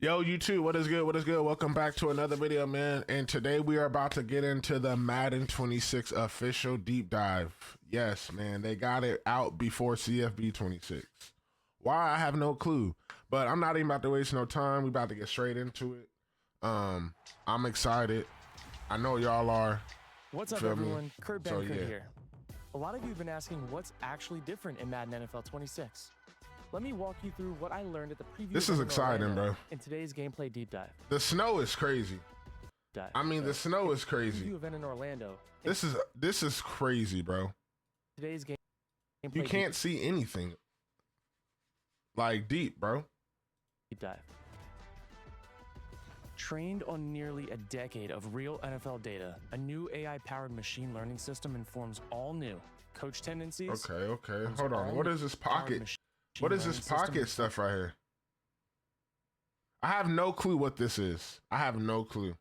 Yo, you too. What is good? What is good? Welcome back to another video, man. And today we are about to get into the Madden 26 official deep dive. Yes, man, they got it out before CFB 26. Why? I have no clue. But I'm not even about to waste no time. We about to get straight into it. I'm excited. I know y'all are. What's up, everyone? Kurt So, Benkert yeah. here. A lot of you have been asking what's actually different in Madden NFL 26. Let me walk you through what I learned at the preview. This is exciting, bro. In today's gameplay deep dive. The snow is crazy. I mean, the snow is crazy. Preview event in Orlando. This is crazy, bro. Today's game. You can't see anything like deep, bro. Deep dive. Trained on nearly a decade of real NFL data, a new AI-powered machine learning system informs all new coach tendencies. Okay. Hold on. What is this pocket? What is this pocket stuff right here? I have no clue what this is. I have no clue.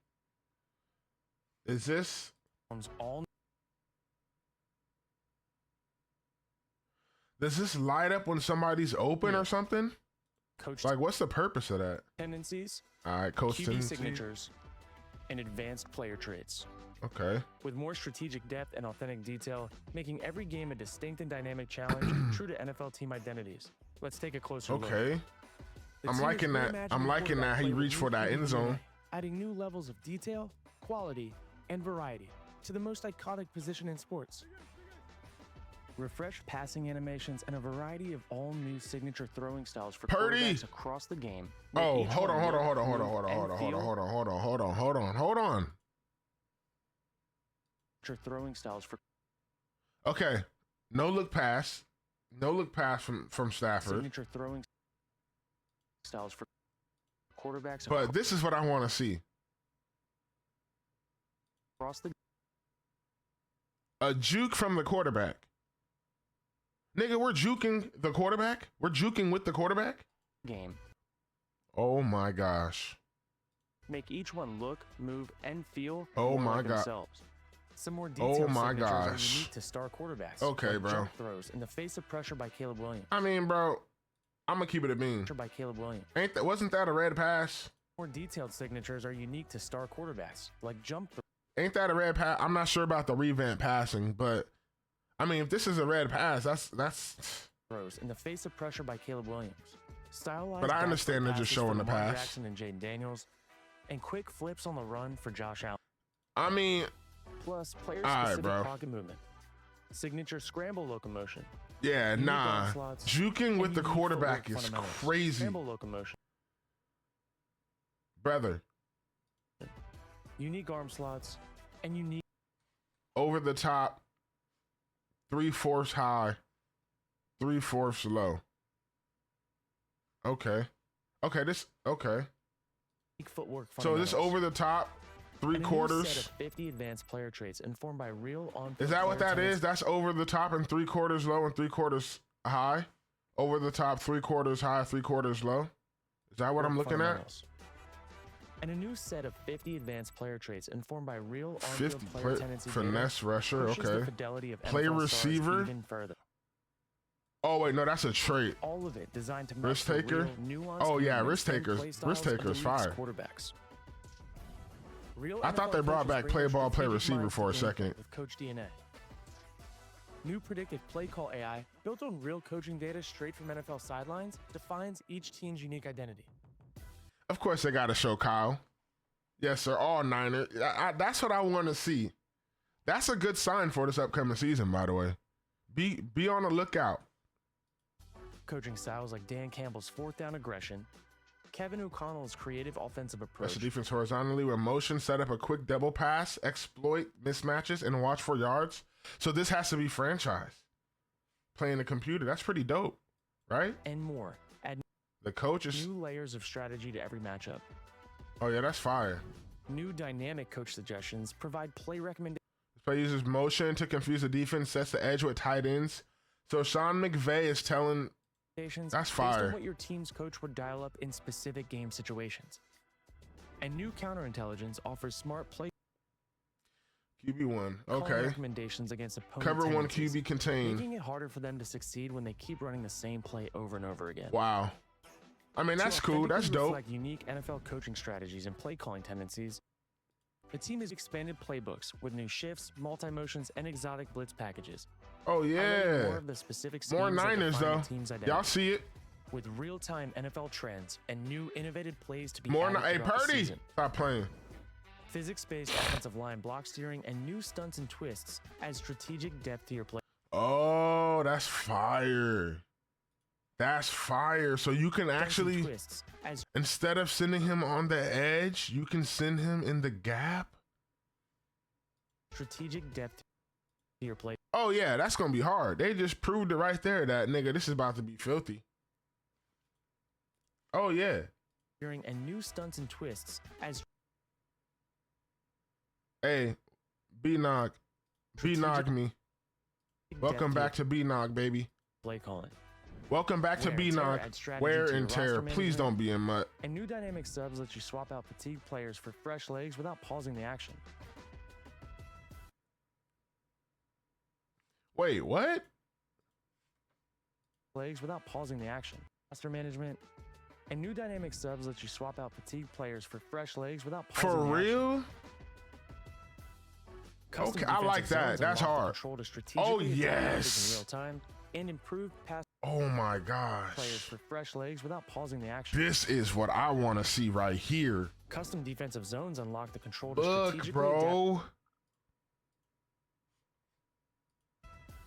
Is this? Does this light up when somebody's open or something? Coach, like, what's the purpose of that? Tendencies. All right, coach QB tendencies. signatures, and advanced player traits. Okay. With more strategic depth and authentic detail, making every game a distinct and dynamic challenge, true to NFL team identities. Let's take a closer look. Okay. I'm liking that. I'm liking that he reached for that end zone. Adding new levels of detail, quality, and variety to the most iconic position in sports. Refreshed passing animations and a variety of all new signature throwing styles for quarterbacks across the game. Oh, hold on. Throwing styles for. Okay. No look pass from Stafford. Signature throwing styles for quarterbacks. But this is what I want to see. Across the. A juke from the quarterback. Nigga, we're juking the quarterback? We're juking with the quarterback? Game. Oh my gosh. Make each one look, move, and feel oh my like god. themselves. Some more detailed oh my signatures gosh. are unique to star quarterbacks. Okay, like bro. Jump throws in the face of pressure by Caleb Williams. I mean, bro, I'm gonna keep it a bean. By Caleb Williams. Wasn't that a red pass? More detailed signatures are unique to star quarterbacks, like jump throws. Ain't that a red pass? I'm not sure about the revamp passing, but I mean, if this is a red pass, that's throws in the face of pressure by Caleb Williams. Stylized. But I understand they're just showing the pass. Jackson and Jaden Daniels, and quick flips on the run for Josh Allen. I mean, plus player-specific pocket movement, signature scramble locomotion. Yeah, nah. Juking with the quarterback is crazy. Scramble locomotion. Brother. Unique arm slots and unique over the top. 3/4 high, 3/4 low. Okay. Footwork. So this over the top, 3/4. Set of 50 advanced player traits informed by real on. Is that what that is? That's over the top and 3/4 low and 3/4 high. Over the top, 3/4 high, 3/4 low. Is that what I'm looking at? And a new set of 50 advanced player traits informed by real on-field player tendency finesse data rusher, okay. The fidelity of play receiver. Even further. Oh wait, no, that's a trait. All of it designed to risk taker. Oh yeah, risk takers. Risk takers fire. Quarterbacks. I thought they brought back play ball, play receiver for a second. With Coach DNA. New predictive play call AI built on real coaching data straight from NFL sidelines defines each team's unique identity. Of course, they got to show Kyle. Yes, sir. All Niners. That's what I want to see. That's a good sign for this upcoming season, by the way. Be on the lookout. Coaching styles like Dan Campbell's fourth down aggression, Kevin O'Connell's creative offensive approach. That's the defense horizontally with motion, set up a quick double pass, exploit mismatches, and watch for yards. So this has to be franchise. Playing the computer. That's pretty dope, right? And more. The coach is new layers of strategy to every matchup. Oh yeah, that's fire. New dynamic coach suggestions provide play recommendations. This play uses motion to confuse the defense, sets the edge with tight ends. So Sean McVay is telling that's fire. Based on what your team's coach would dial up in specific game situations. And new counterintelligence offers smart play. QB1. Okay. Recommendations against opponent cover one QB contained. Making it harder for them to succeed when they keep running the same play over and over again. Wow. I mean, that's cool. That's dope. Reflect unique NFL coaching strategies and play calling tendencies. The team has expanded playbooks with new shifts, multi-motions, and exotic blitz packages. Oh yeah. More of the specific More schemes that Niners define though. the team's identity. Y'all see it. With real-time NFL trends and new innovative plays to be More. added Hey, throughout the Purdy. season. Stop playing. Physics-based offensive line block steering and new stunts and twists add strategic depth to your play. Oh, that's fire. That's fire. So you can actually, Twists as instead of sending him on the edge, you can send him in the gap. strategic depth to your play. Oh yeah, that's gonna be hard. They just proved it right there that nigga, this is about to be filthy. Oh yeah. And new stunts and twists as Hey, B-Nog. B-Nog me. Welcome back to B-Nog, baby. play calling. Welcome back to B-Nog. Wear and tear. Please don't be in mud. And new dynamic subs let you swap out fatigued players for fresh legs without pausing the action. Wait, what? Legs without pausing the action. Roster management. And new dynamic subs let you swap out fatigued players for fresh legs without pausing For the real? action. Custom Okay, I like defensive that. zones That's unlock the hard. control to strategically Oh, attack yes. in real time and improve pass Oh my players gosh. for fresh legs without pausing the action. This is what I want to see right here. Custom defensive zones unlock the control to Look, strategically adapt bro.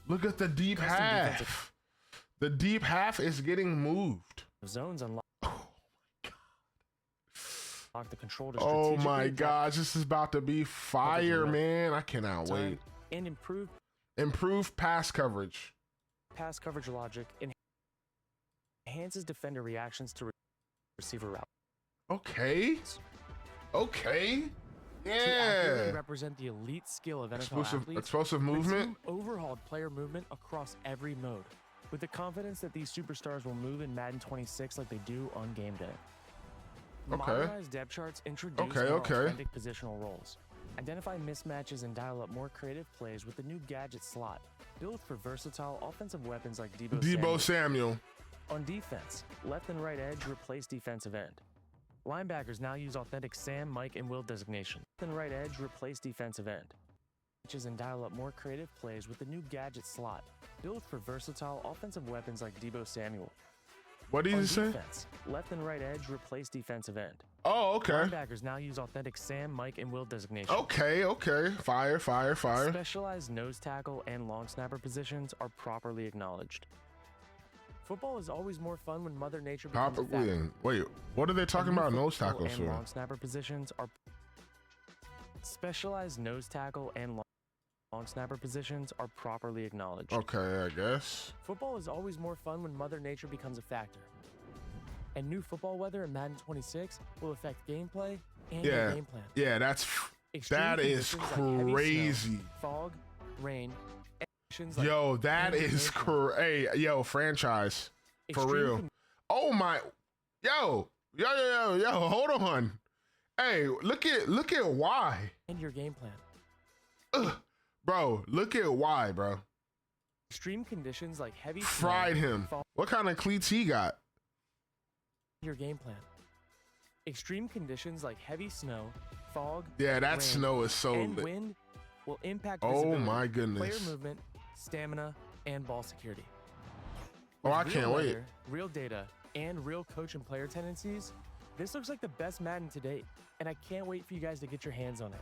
Look at the deep Custom half. defensive- The deep half is getting moved. zones unlock the control to Oh strategically my adapt gosh, this is about to be fire, Coverage man. I cannot time wait. and improve Improve pass coverage. pass coverage logic and enhances defender reactions to receiver route. Okay. Okay. To accurately Yeah. represent the elite skill of NFL Explosive, athletes, explosive the movement. team overhauled player movement across every mode, with the confidence that these superstars will move in Madden 26 like they do on game day. Okay. Modernized depth charts introduce Okay, more okay. authentic positional roles. Identify mismatches and dial up more creative plays with the new gadget slot, built for versatile offensive weapons like Debo Samuel. On defense, left and right edge replace defensive end. Linebackers now use authentic Sam, Mike, and Will designation. Left and right edge replace defensive end. And dial up more creative plays with the new gadget slot, built for versatile offensive weapons like Debo Samuel. What did On you say? defense, left and right edge replace defensive end. Oh, okay. Linebackers now use authentic Sam, Mike, and Will designation. Okay, okay. Fire, fire, fire. Specialized nose tackle and long snapper positions are properly acknowledged. Football is always more fun when Mother Nature becomes a factor. Wait, what are they talking about nose Football tackles and for? long snapper positions are specialized nose tackle and long snapper positions are properly acknowledged. Okay, I guess. Football is always more fun when Mother Nature becomes a factor. And new football weather in Madden 26 will affect gameplay and your Yeah, game plan. yeah, Extreme that is conditions like heavy snow, crazy. fog, rain, and conditions like Yo, that heavy is rainfall. crazy. Hey, yo, franchise. For Extreme real. Oh my, yo, hold on. Hey, look at why. and your game plan. Ugh. Bro, look at why, bro. Extreme conditions like heavy Fried snow, him. fog, What kind of cleats he got? your game plan. Extreme conditions like heavy snow, fog, Yeah, that rain, snow is so and lit. wind will impact Oh visibility, my player goodness. movement, stamina, and ball security. Oh, I With can't real wait. weather, real data, and real coach and player tendencies, this looks like the best Madden to date, and I can't wait for you guys to get your hands on it.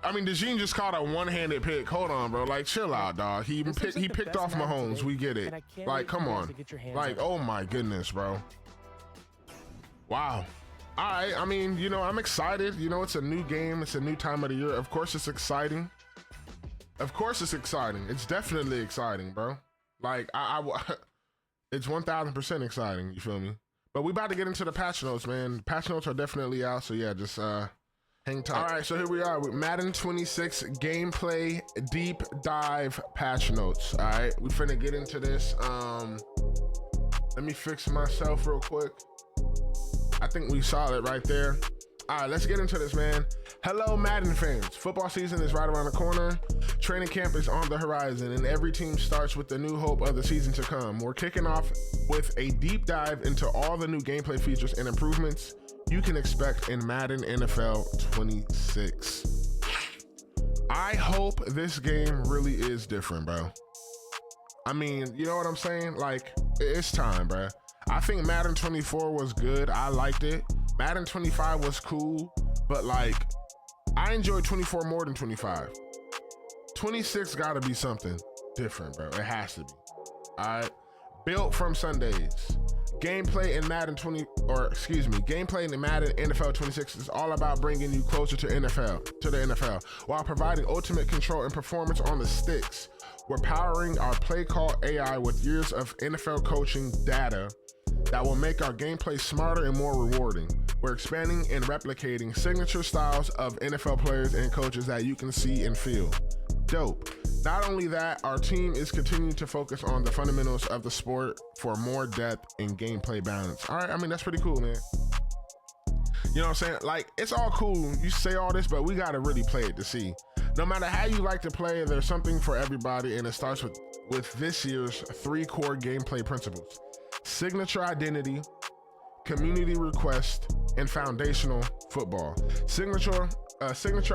I mean, DeJean just caught a one-handed pick. Hold on, bro. Like, chill out, dog. He This looks he like the picked best off Madden Mahomes. today, We get it. and I can't Like, wait for come you guys on. to get your hands Like, on it. oh my goodness, bro. Wow. All right. I mean, you know, I'm excited. You know, it's a new game. It's a new time of the year. Of course, it's exciting. Of course, it's exciting. It's definitely exciting, bro. Like, it's 1,000% exciting. You feel me? But we about to get into the patch notes, man. Patch notes are definitely out. So yeah, just hang tight. All right, so here we are with Madden 26 gameplay deep dive patch notes. All right, we finna get into this. Let me fix myself real quick. I think we saw it right there. All right, let's get into this, man. Hello, Madden fans. Football season is right around the corner. Training camp is on the horizon, and every team starts with the new hope of the season to come. We're kicking off with a deep dive into all the new gameplay features and improvements you can expect in Madden NFL 26. I hope this game really is different, bro. I mean, you know what I'm saying? Like, it's time, bro. I think Madden 24 was good. I liked it. Madden 25 was cool, but like, I enjoyed 24 more than 25. 26 gotta be something different, bro. It has to be. All right. Built from Sundays. Gameplay in Madden gameplay in Madden NFL 26 is all about bringing you closer to the NFL, while providing ultimate control and performance on the sticks. We're powering our play call AI with years of NFL coaching data that will make our gameplay smarter and more rewarding. We're expanding and replicating signature styles of NFL players and coaches that you can see and feel. Dope. Not only that, our team is continuing to focus on the fundamentals of the sport for more depth and gameplay balance. All right, I mean, that's pretty cool, man. You know what I'm saying? Like, it's all cool. You say all this, but we got to really play it to see. No matter how you like to play, there's something for everybody, and it starts with this year's 3 core gameplay principles: signature identity, community request, and foundational football. Signature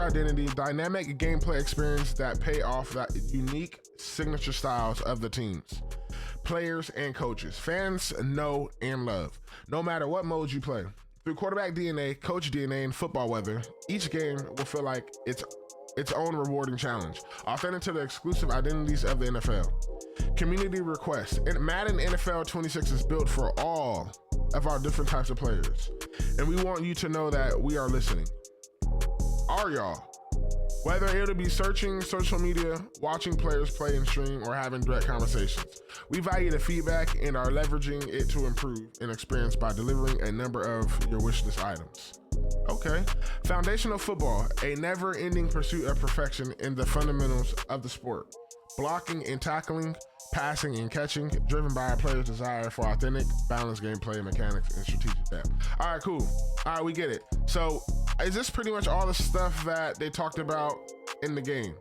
identity, dynamic gameplay experience that pay off that unique signature styles of the teams, players, and coaches. Fans know and love, no matter what mode you play. Through quarterback DNA, coach DNA, and football weather, each game will feel like its own rewarding challenge, authentic to the exclusive identities of the NFL. Community request. Madden NFL 26 is built for all of our different types of players, and we want you to know that we are listening. Are y'all? Whether it'll be searching social media, watching players play and stream, or having direct conversations, we value the feedback and are leveraging it to improve an experience by delivering a number of your wish list items. Okay. Foundational football, a never-ending pursuit of perfection in the fundamentals of the sport. Blocking and tackling, passing and catching, driven by a player's desire for authentic, balanced gameplay mechanics and strategic depth. All right, cool. All right, we get it. So, is this pretty much all the stuff that they talked about in the game?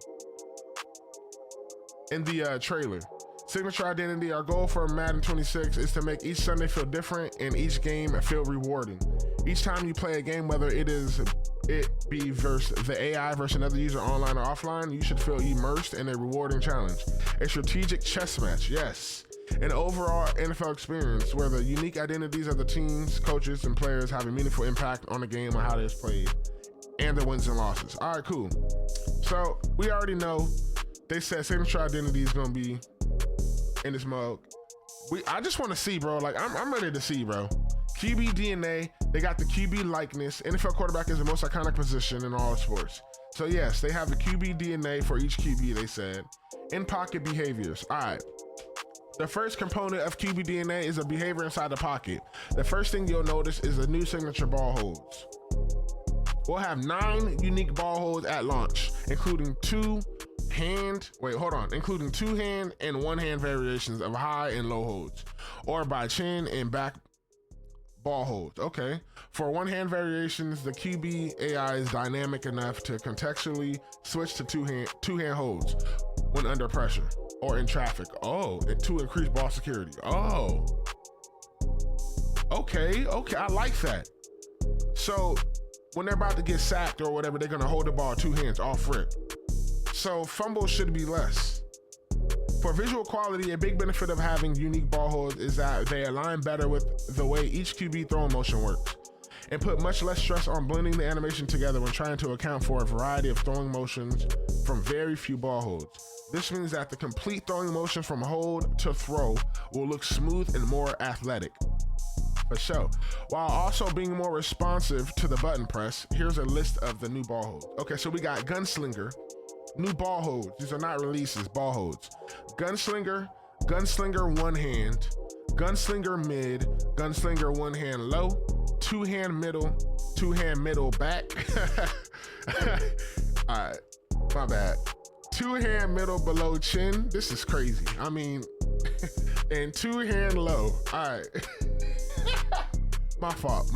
In the trailer. Signature identity. Our goal for Madden 26 is to make each Sunday feel different and each game feel rewarding. Each time you play a game, whether it be versus the AI versus another user online or offline, you should feel immersed in a rewarding challenge. A strategic chess match, yes. An overall NFL experience where the unique identities of the teams, coaches, and players have a meaningful impact on the game and how it's played, and the wins and losses. All right, cool. So we already know they said signature identity is gonna be in this mode. I just want to see, bro. Like, I'm ready to see, bro. QB DNA, they got the QB likeness. NFL quarterback is the most iconic position in all sports. So yes, they have the QB DNA for each QB, they said. In pocket behaviors. All right. The first component of QB DNA is a behavior inside the pocket. The first thing you'll notice is the new signature ball holds. We'll have 9 unique ball holds at launch, including 2 hand and 1 hand variations of high and low holds, or by chin and back ball holds. Okay. For 1 hand variations, the QB AI is dynamic enough to contextually switch to two hand holds when under pressure or in traffic. Oh, to increase ball security. Oh. Okay, I like that. So when they're about to get sacked or whatever, they're gonna hold the ball 2 hands off rip. So fumbles should be less. For visual quality, a big benefit of having unique ball holds is that they align better with the way each QB throwing motion works, and put much less stress on blending the animation together when trying to account for a variety of throwing motions from very few ball holds. This means that the complete throwing motion from hold to throw will look smooth and more athletic. For sure. While also being more responsive to the button press, here's a list of the new ball holds. Okay, so we got Gunslinger, new ball holds. These are not releases, ball holds. Gunslinger 1 hand, Gunslinger mid, Gunslinger 1 hand low, 2 hand middle, 2 hand middle back. All right, my bad. 2 hand middle below chin. This is crazy. I mean, and 2 hand low. All right. My fault.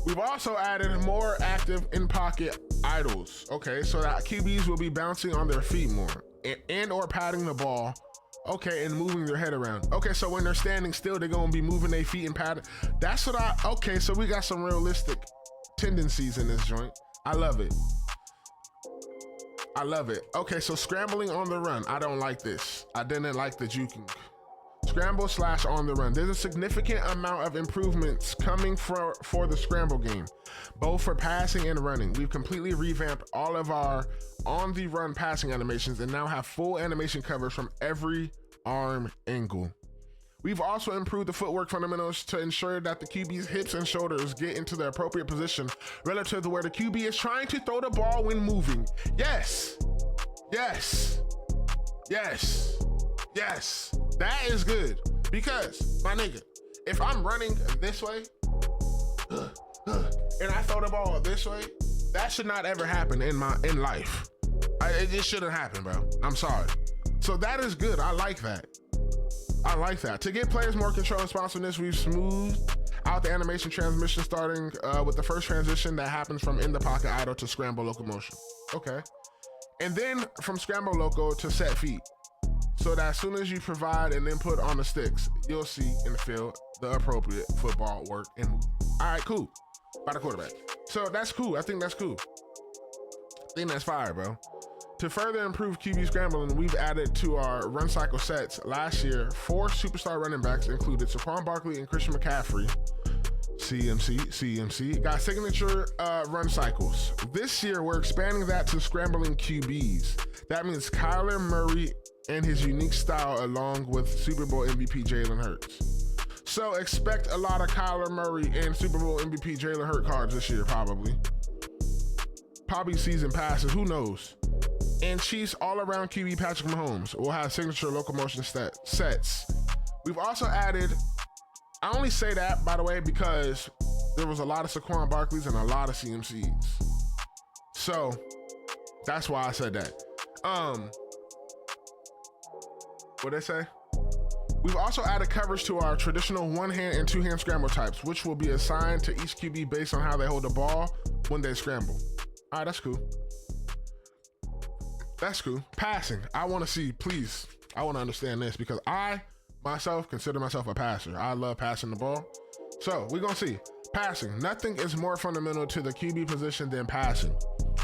We've also added more active in-pocket idles. Okay, so that QBs will be bouncing on their feet more and or patting the ball. Okay, and moving their head around. Okay, so when they're standing still, they're gonna be moving their feet and patting. That's what okay, so we got some realistic tendencies in this joint. I love it. I love it. Okay, so scrambling on the run. I don't like this. I didn't like the juking. Scramble / on the run. There's a significant amount of improvements coming for the scramble game, both for passing and running. We've completely revamped all of our on the run passing animations and now have full animation coverage from every arm angle. We've also improved the footwork fundamentals to ensure that the QB's hips and shoulders get into the appropriate position relative to where the QB is trying to throw the ball when moving. Yes, yes, yes, yes. That is good because, my nigga, if I'm running this way and I throw the ball this way, that should not ever happen in life. It just shouldn't happen, bro. I'm sorry. So that is good. I like that. I like that. To give players more control and responsiveness, we've smoothed out the animation transmission, starting with the first transition that happens from in the pocket idle to scramble locomotion. Okay. And then from scramble loco to set feet. So that as soon as you provide an input on the sticks, you'll see in the field the appropriate football work and movement. All right, cool. By the quarterback. So that's cool. I think that's cool. I think that's fire, bro. To further improve QB scrambling, we've added to our run cycle sets. Last year, 4 superstar running backs included Saquon Barkley and Christian McCaffrey. CMC, got signature run cycles. This year, we're expanding that to scrambling QBs. That means Kyler Murray and his unique style along with Super Bowl MVP Jalen Hurts. So expect a lot of Kyler Murray and Super Bowl MVP Jalen Hurts cards this year, probably. Probably season passes, who knows? And Chiefs all-around QB Patrick Mahomes will have signature locomotion sets. We've also added, I only say that, by the way, because there was a lot of Saquon Barkleys and a lot of CMCs. So that's why I said that. What'd they say? We've also added coverage to our traditional one-hand and two-hand scramble types, which will be assigned to each QB based on how they hold the ball when they scramble. All right, that's cool. That's cool. Passing. I want to see, please, I want to understand this because I, myself, consider myself a passer. I love passing the ball. So we're going to see. Passing. Nothing is more fundamental to the QB position than passing.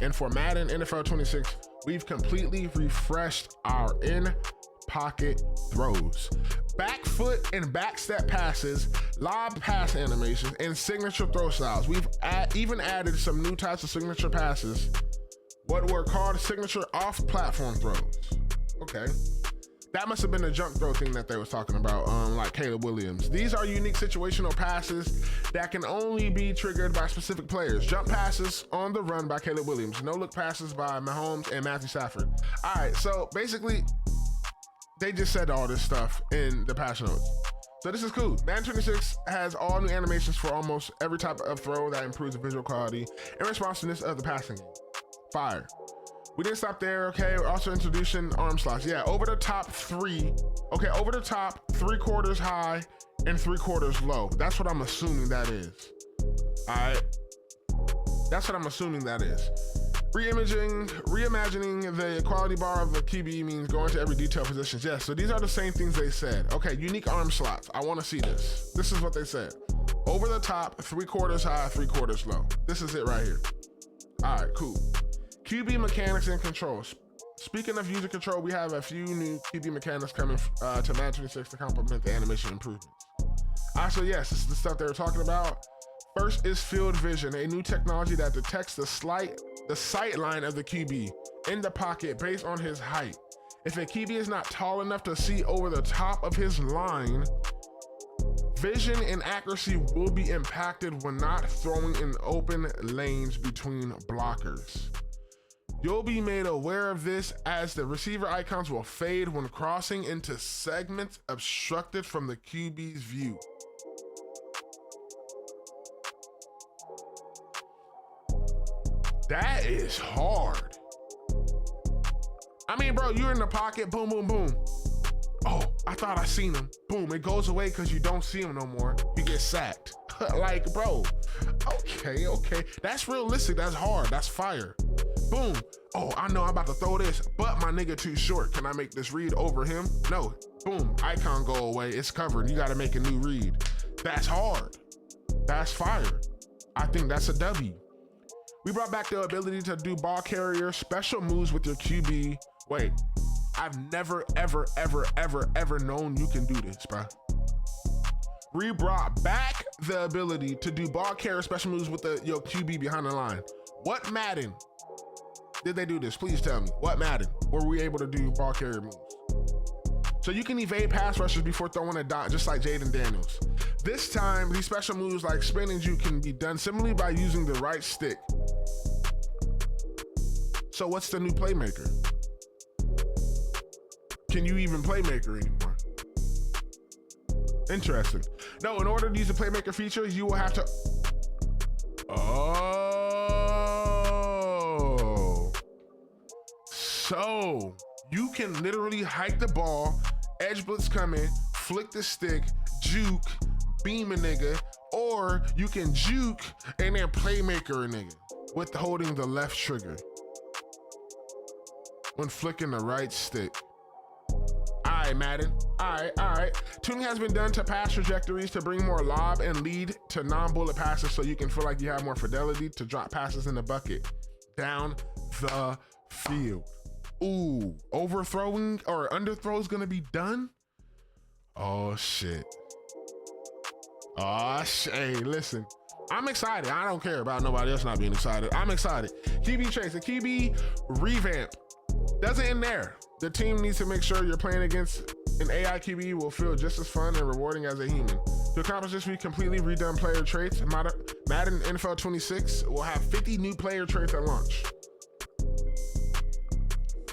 And for Madden NFL 26, we've completely refreshed our in-pocket throws. Back foot and back step passes, lob pass animations, and signature throw styles. We've even added some new types of signature passes, what were called signature off-platform throws. Okay. That must have been the jump throw thing that they was talking about, like Caleb Williams. These are unique situational passes that can only be triggered by specific players. Jump passes on the run by Caleb Williams. No-look passes by Mahomes and Matthew Stafford. All right, so basically, they just said all this stuff in the patch notes. So this is cool. Madden 26 has all new animations for almost every type of throw that improves the visual quality and responsiveness of the passing game. Fire. We didn't stop there, okay? We're also introducing arm slots. Yeah, over the top 3. Okay, over the top, 3/4 high and 3/4 low. That's what I'm assuming that is. All right. That's what I'm assuming that is. Reimagining the equality bar of the QB means going to every detail positions. Yes, so these are the same things they said. Okay, unique arm slots. I want to see this. This is what they said. Over the top, 3/4 high, 3/4 low. This is it right here. All right, cool. QB mechanics and controls. Speaking of user control, we have a few new QB mechanics coming to Madden 26 to complement the animation improvements. All right, so yes, this is the stuff they were talking about. First is field vision, a new technology that detects the sight line of the QB in the pocket based on his height. If a QB is not tall enough to see over the top of his line, vision and accuracy will be impacted when not throwing in open lanes between blockers. You'll be made aware of this as the receiver icons will fade when crossing into segments obstructed from the QB's view. That is hard. I mean, bro, you're in the pocket, boom, boom, boom. Oh, I thought I seen him. Boom, it goes away because you don't see him no more. You get sacked. Like, bro, okay. That's realistic. That's hard. That's fire. Boom. Oh, I know I'm about to throw this, but my nigga too short. Can I make this read over him? No. Boom. Icon go away. It's covered. You got to make a new read. That's hard. That's fire. I think that's a W. We brought back the ability to do ball carrier special moves with your QB. Wait, I've never, ever known you can do this, bro. We brought back the ability to do ball carrier special moves with your QB behind the line. What Madden did they do this? Please tell me. What Madden were we able to do ball carrier moves? So you can evade pass rushers before throwing a dot, just like Jaden Daniels. This time, these special moves like spin and juke can be done simply by using the right stick. So what's the new playmaker? Can you even playmaker anymore? Interesting. No, in order to use the playmaker feature, you will have to... Oh. So you can literally hike the ball, edge blitz come in, flick the stick, juke, beam a nigga, or you can juke and then playmaker a nigga with holding the left trigger when flicking the right stick. All right, Madden. All right. Tuning has been done to pass trajectories to bring more lob and lead to non-bullet passes so you can feel like you have more fidelity to drop passes in the bucket down the field. Ooh, overthrowing or underthrow is gonna be done? Oh, shit. Hey, listen. I'm excited. I don't care about nobody else not being excited. I'm excited. QB traits, the QB revamp doesn't end there. The team needs to make sure you're playing against an AI QB will feel just as fun and rewarding as a human. To accomplish this, we completely redone player traits. Madden NFL 26 will have 50 new player traits at launch.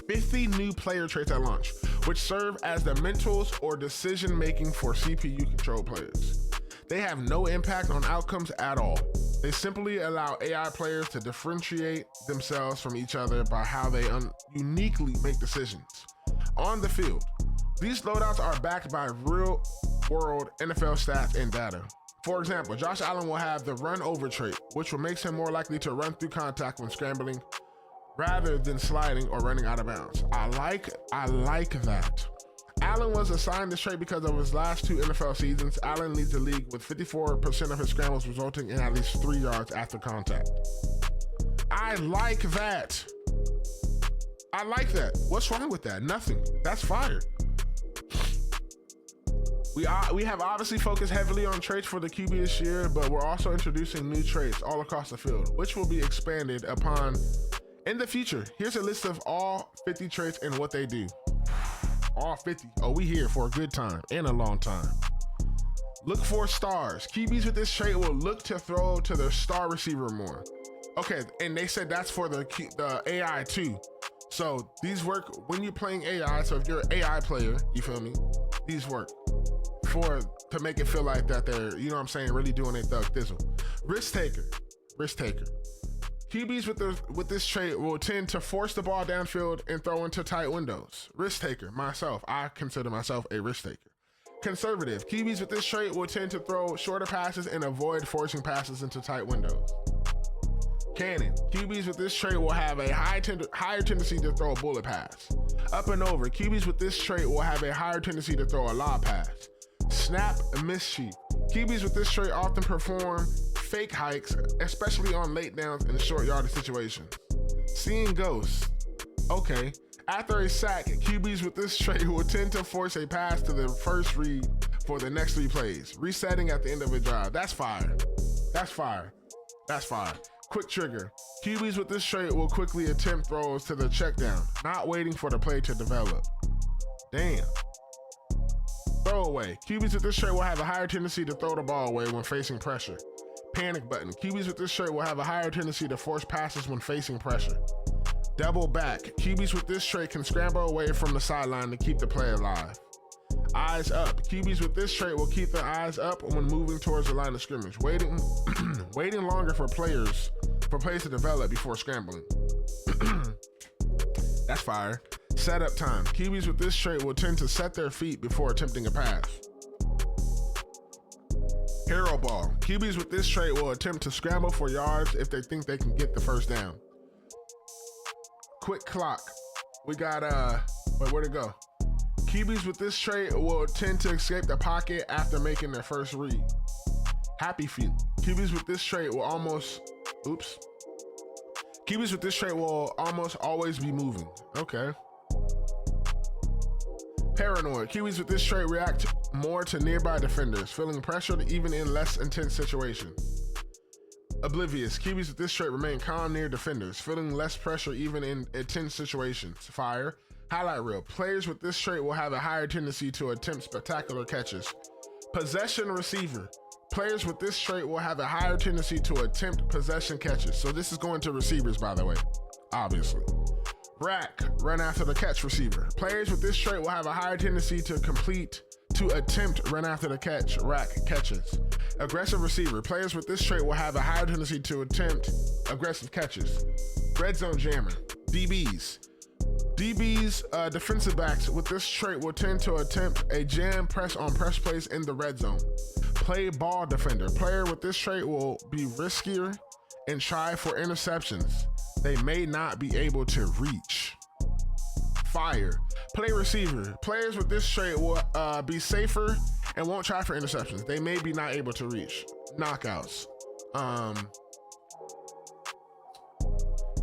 50 new player traits at launch, which serve as the mentals or decision-making for CPU control players. They have no impact on outcomes at all. They simply allow AI players to differentiate themselves from each other by how they uniquely make decisions. On the field, these loadouts are backed by real-world NFL stats and data. For example, Josh Allen will have the run-over trait, which will make him more likely to run through contact when scrambling rather than sliding or running out of bounds. I like that. Allen was assigned this trait because of his last 2 NFL seasons. Allen leads the league with 54% of his scrambles resulting in at least 3 yards after contact. I like that. What's wrong with that? Nothing. That's fire. We have obviously focused heavily on traits for the QB this year, but we're also introducing new traits all across the field, which will be expanded upon in the future. Here's a list of all 50 traits and what they do. All 50. Oh, we here for a good time and a long time. Look for stars. QBs with this trait will look to throw to their star receiver more. Okay, and they said that's for the AI too. So these work when you're playing AI. So if you're an AI player, you feel me? These work to make it feel like that they're, you know what I'm saying, really doing it thug thizzle. Risk taker. QBs with this trait will tend to force the ball downfield and throw into tight windows. Risk taker, myself, I consider myself a risk taker. Conservative, QBs with this trait will tend to throw shorter passes and avoid forcing passes into tight windows. Cannon, QBs with this trait will have a higher tendency to throw a bullet pass. Up and over, QBs with this trait will have a higher tendency to throw a lob pass. Snap mischief, QBs with this trait often perform fake hikes, especially on late downs and short yardage situations. Seeing ghosts. Okay. After a sack, QBs with this trait will tend to force a pass to the first read for the next 3 plays, resetting at the end of a drive. That's fire. Quick trigger. QBs with this trait will quickly attempt throws to the check down, not waiting for the play to develop. Damn. Throwaway. QBs with this trait will have a higher tendency to throw the ball away when facing pressure. Panic button. QBs with this trait will have a higher tendency to force passes when facing pressure. Double back. QBs with this trait can scramble away from the sideline to keep the play alive. Eyes up. QBs with this trait will keep their eyes up when moving towards the line of scrimmage, waiting longer for plays to develop before scrambling. That's fire. Setup time. QBs with this trait will tend to set their feet before attempting a pass. Hero ball. QBs with this trait will attempt to scramble for yards if they think they can get the first down. Quick clock. We got, wait, where'd it go? QBs with this trait will tend to escape the pocket after making their first read. Happy feet. QBs with this trait will QBs with this trait will almost always be moving. Okay. Paranoid. QBs with this trait react more to nearby defenders, feeling pressured even in less intense situations. Oblivious. QBs with this trait remain calm near defenders, feeling less pressure even in intense situations. Fire. Highlight reel. Players with this trait will have a higher tendency to attempt spectacular catches. Possession receiver. Players with this trait will have a higher tendency to attempt possession catches. So this is going to receivers, by the way, obviously. Rack, run after the catch receiver. Players with this trait will have a higher tendency to attempt run after the catch, rack catches. Aggressive receiver. Players with this trait will have a higher tendency to attempt aggressive catches. Red zone jammer. DBs. Defensive backs with this trait will tend to attempt a jam press on press plays in the red zone. Play ball defender. Player with this trait will be riskier and try for interceptions they may not be able to reach. Fire. Play receiver. Players with this trait will be safer and won't try for interceptions they may be not able to reach. Knockouts.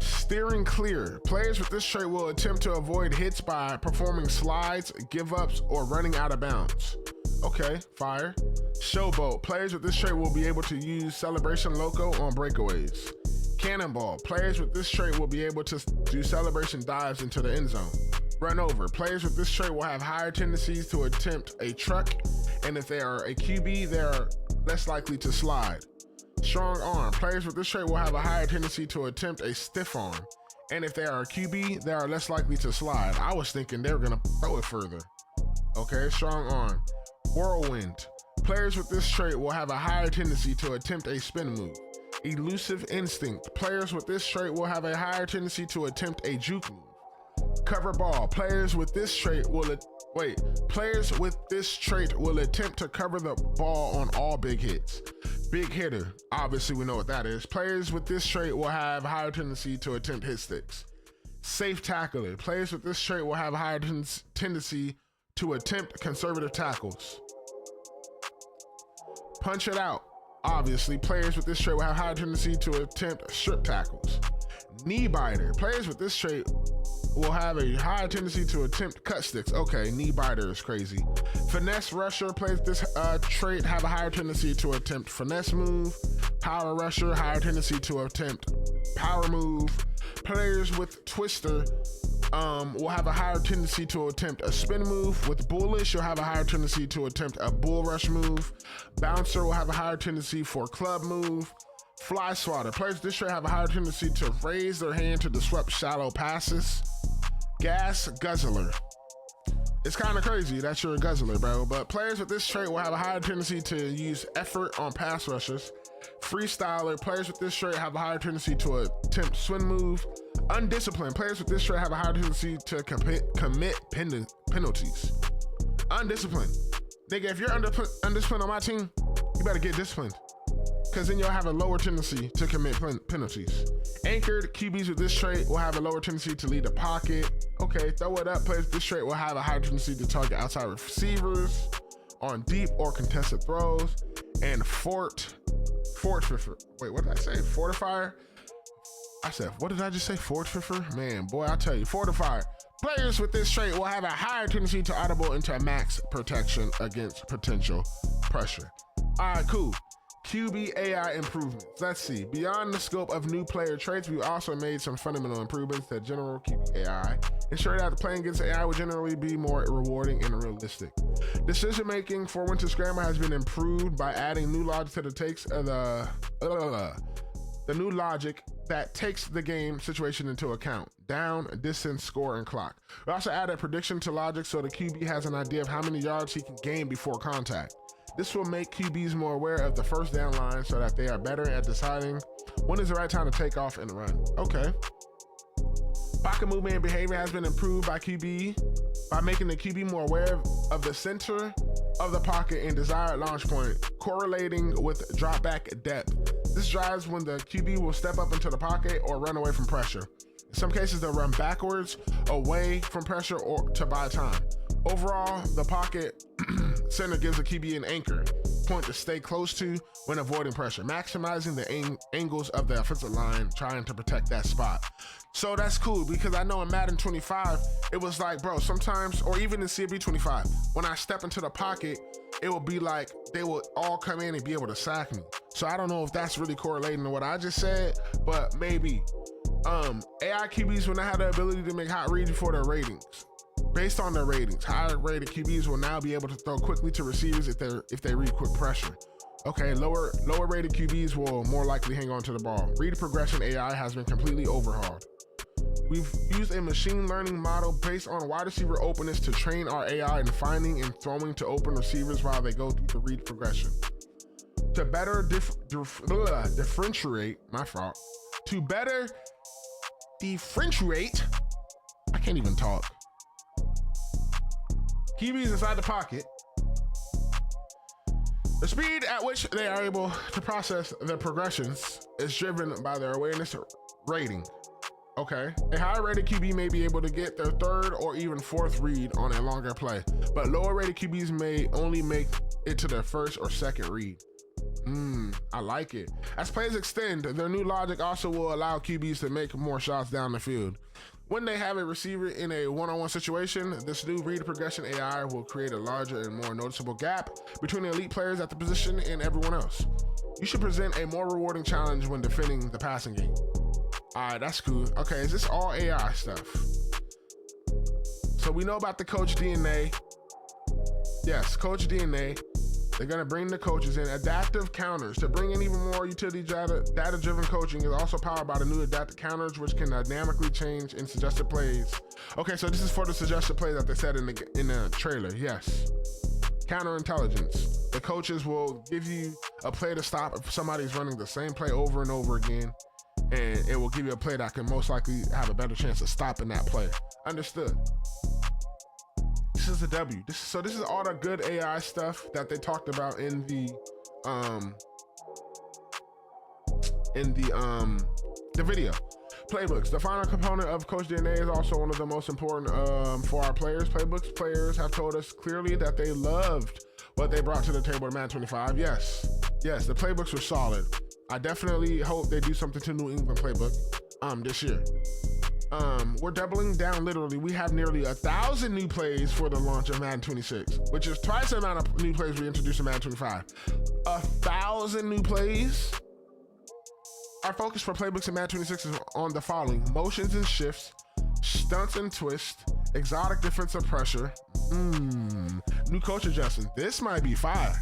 Steering clear. Players with this trait will attempt to avoid hits by performing slides, give-ups, or running out of bounds. Okay, fire. Showboat. Players with this trait will be able to use Celebration Loco on breakaways. Cannonball. Players with this trait will be able to do celebration dives into the end zone. Run over. Players with this trait will have higher tendencies to attempt a truck, and if they are a QB, they are less likely to slide. Strong arm. Players with this trait will have a higher tendency to attempt a stiff arm, and if they are a QB, they are less likely to slide. I was thinking they were gonna throw it further. Okay, strong arm. Whirlwind. Players with this trait will have a higher tendency to attempt a spin move. Elusive instinct. Players with this trait will have a higher tendency to attempt a juke move. Cover ball. Players with this trait will attempt to cover the ball on all big hits. Big hitter. Obviously, we know what that is. Players with this trait will have a higher tendency to attempt hit sticks. Safe tackler. Players with this trait will have a higher tendency to attempt conservative tackles. Punch it out. Obviously, players with this trait will have a higher tendency to attempt strip tackles. Knee biter. Players with this trait will have a higher tendency to attempt cut sticks. Okay, knee biter is crazy. Finesse rusher. Players with this trait have a higher tendency to attempt finesse move. Power rusher, higher tendency to attempt power move. Players with twister will have a higher tendency to attempt a spin move. With bullish, you'll have a higher tendency to attempt a bull rush move. Bouncer will have a higher tendency for club move. Fly swatter. Players with this trait have a higher tendency to raise their hand to disrupt shallow passes. Gas guzzler. It's kind of crazy that you're a guzzler, bro, but players with this trait will have a higher tendency to use effort on pass rushes. Freestyler. Players with this trait have a higher tendency to attempt swing move. Undisciplined. Players with this trait have a higher tendency to commit penalties. Undisciplined. Nigga, if you're undisciplined on my team, you better get disciplined, because then you'll have a lower tendency to commit penalties. Anchored. QBs with this trait will have a lower tendency to lead the pocket. Okay, throw it up. Players with this trait will have a higher tendency to target outside receivers on deep or contested throws. And wait, what did I say? Fortifier? I said, what did I just say? Fortifier? Man, boy, I tell you, fortifier. Players with this trait will have a higher tendency to audible into max protection against potential pressure. All right, cool. QB AI improvements. Let's see. Beyond the scope of new player traits, we also made some fundamental improvements to general QB AI, ensuring that the playing against AI will generally be more rewarding and realistic. Decision making for when to scramble has been improved by adding new logic to the new logic that takes the game situation into account. Down, distance, score, and clock. We also added prediction to logic so the QB has an idea of how many yards he can gain before contact. This will make QBs more aware of the first down line so that they are better at deciding when is the right time to take off and run. Okay. Pocket movement and behavior has been improved by QB by making the QB more aware of the center of the pocket and desired launch point, correlating with drop back depth. This drives when the QB will step up into the pocket or run away from pressure. In some cases, they'll run backwards, away from pressure, or to buy time. Overall, the pocket center gives the QB an anchor point to stay close to when avoiding pressure, maximizing the angles of the offensive line, trying to protect that spot. So that's cool, because I know in Madden 25, it was like, bro, sometimes, or even in CFB 25, when I step into the pocket, it will be like they will all come in and be able to sack me. So I don't know if that's really correlating to what I just said, but maybe. AI QBs will now have the ability to make hot reads for their ratings. Based on their ratings, higher rated QBs will now be able to throw quickly to receivers if they read quick pressure. Okay, lower rated QBs will more likely hang on to the ball. Read progression AI has been completely overhauled. We've used a machine learning model based on wide receiver openness to train our AI in finding and throwing to open receivers while they go through the read progression. To better differentiate, I can't even talk. QBs inside the pocket, the speed at which they are able to process their progressions is driven by their awareness rating. Okay, a higher rated QB may be able to get their third or even fourth read on a longer play, but lower rated QBs may only make it to their first or second read. I like it. As plays extend, their new logic also will allow QBs to make more shots down the field. When they have a receiver in a one-on-one situation, this new read progression AI will create a larger and more noticeable gap between the elite players at the position and everyone else. You should present a more rewarding challenge when defending the passing game. All right, that's cool. Okay, is this all AI stuff? So we know about the coach DNA. Yes, coach DNA. They're gonna bring the coaches in. Adaptive counters. To bring in even more utility data-driven coaching is also powered by the new adaptive counters, which can dynamically change in suggested plays. Okay, so this is for the suggested plays that they said in the trailer. Yes. Counter intelligence. The coaches will give you a play to stop if somebody's running the same play over and over again, and it will give you a play that can most likely have a better chance of stopping that play. Understood. This is a W. This is all the good AI stuff that they talked about in the video. Playbooks. The final component of Coach DNA is also one of the most important for our players. Playbooks. Players have told us clearly that they loved what they brought to the table in Madden 25. Yes, the playbooks were solid. I definitely hope they do something to New England playbook this year. We're doubling down literally. We have nearly 1,000 new plays for the launch of Madden 26, which is twice the amount of new plays we introduced in Madden 25. 1,000 new plays. Our focus for playbooks in Madden 26 is on the following: motions and shifts, stunts and twists, exotic defensive pressure, new coach adjustment. This might be fire.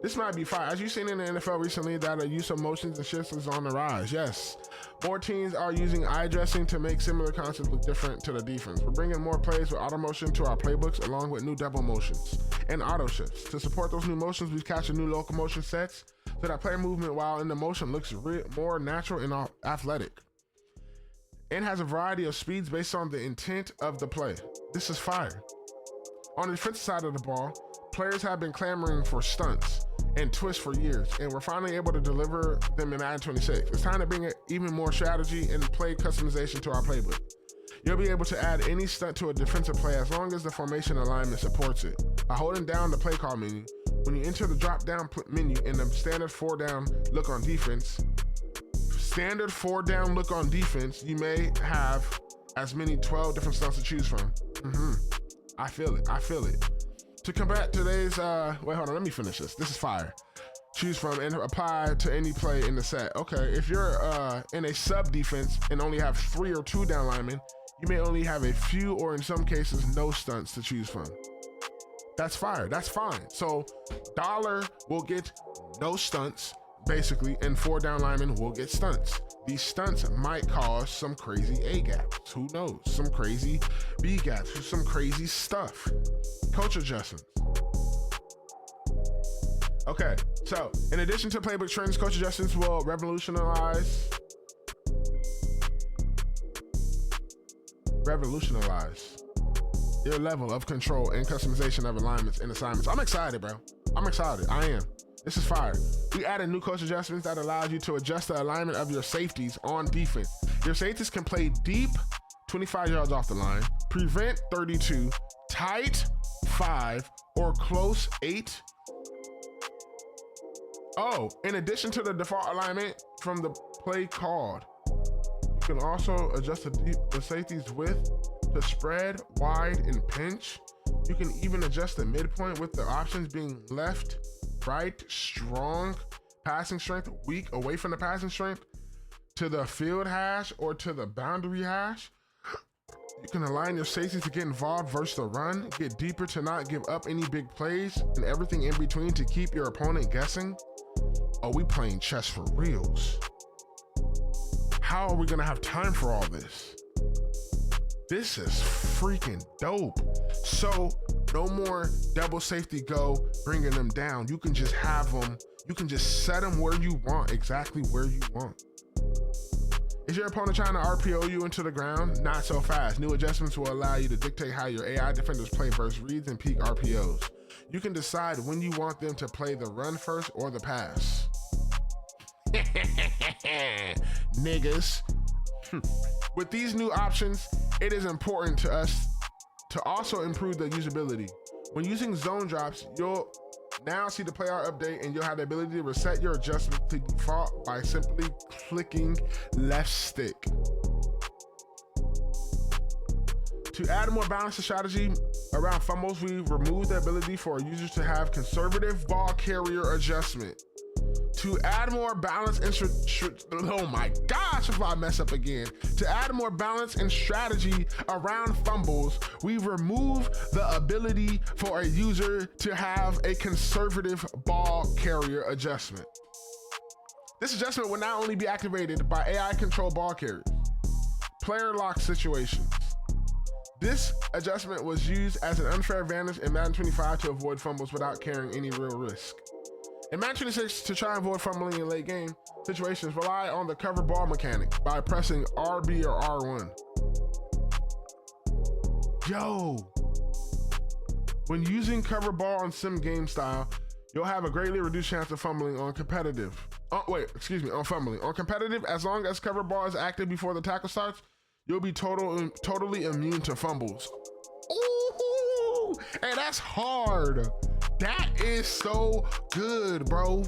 As you've seen in the NFL recently, that the use of motions and shifts is on the rise. Yes. More teams are using eye dressing to make similar concepts look different to the defense. We're bringing more plays with auto motion to our playbooks, along with new double motions and auto shifts. To support those new motions, we've captured new locomotion sets so that player movement while in the motion looks more natural and athletic, and has a variety of speeds based on the intent of the play. This is fire. On the defensive side of the ball, players have been clamoring for stunts and twists for years, and we're finally able to deliver them in Madden 26. It's time to bring even more strategy and play customization to our playbook. You'll be able to add any stunt to a defensive play as long as the formation alignment supports it. By holding down the play call menu, when you enter the drop-down menu in the standard 4-down look on defense, you may have as many 12 different stunts to choose from. I feel it. To combat today's, wait, hold on, let me finish this. This is fire. Choose from and apply to any play in the set. Okay, if you're in a sub defense and only have 3 or 2 down linemen, you may only have a few or in some cases no stunts to choose from. That's fire, that's fine. So Dollar will get no stunts, basically, and 4 down linemen will get stunts. These stunts might cause some crazy A gaps. Who knows? Some crazy B gaps, some crazy stuff. Coach adjustments. Okay, so in addition to playbook trends, coach adjustments will revolutionize revolutionize your level of control and customization of alignments and assignments. I'm excited, bro. I'm excited. I am. This is fire. We added new coach adjustments that allows you to adjust the alignment of your safeties on defense. Your safeties can play deep, 25 yards off the line, prevent 32, tight 5, or close 8. Oh, in addition to the default alignment from the play called, you can also adjust the safety's width to spread, wide, and pinch. You can even adjust the midpoint with the options being left, right, strong, passing strength, weak, away from the passing strength, to the field hash or to the boundary hash. You can align your safeties to get involved versus the run, get deeper to not give up any big plays, and everything in between to keep your opponent guessing. Oh, we playing chess for reals. How are we gonna have time for all this? This is freaking dope. So no more double safety go, bringing them down. You can just have them, you can just set them where you want, exactly where you want. Is your opponent trying to RPO you into the ground? Not so fast. New adjustments will allow you to dictate how your AI defenders play versus reads and peak RPOs. You can decide when you want them to play the run first or the pass. Niggas. With these new options, it is important to us to also improve the usability. When using zone drops, you'll now see the player update and you'll have the ability to reset your adjustment to default by simply clicking left stick. To add more balance to strategy around fumbles, we removed the ability for users to have conservative ball carrier adjustment. To add more balance and oh my gosh, if I mess up again. To add more balance and strategy around fumbles, we remove the ability for a user to have a conservative ball carrier adjustment. This adjustment will not only be activated by AI controlled ball carriers, player lock situations. This adjustment was used as an unfair advantage in Madden 25 to avoid fumbles without carrying any real risk. In Madden 26, to try and avoid fumbling in late game situations, rely on the cover ball mechanic by pressing RB or R1. Yo, when using cover ball on sim game style, you'll have a greatly reduced chance of fumbling on competitive. On fumbling. On competitive, as long as cover ball is active before the tackle starts, you'll be totally immune to fumbles. Ooh, hey, that's hard. That is so good, bro.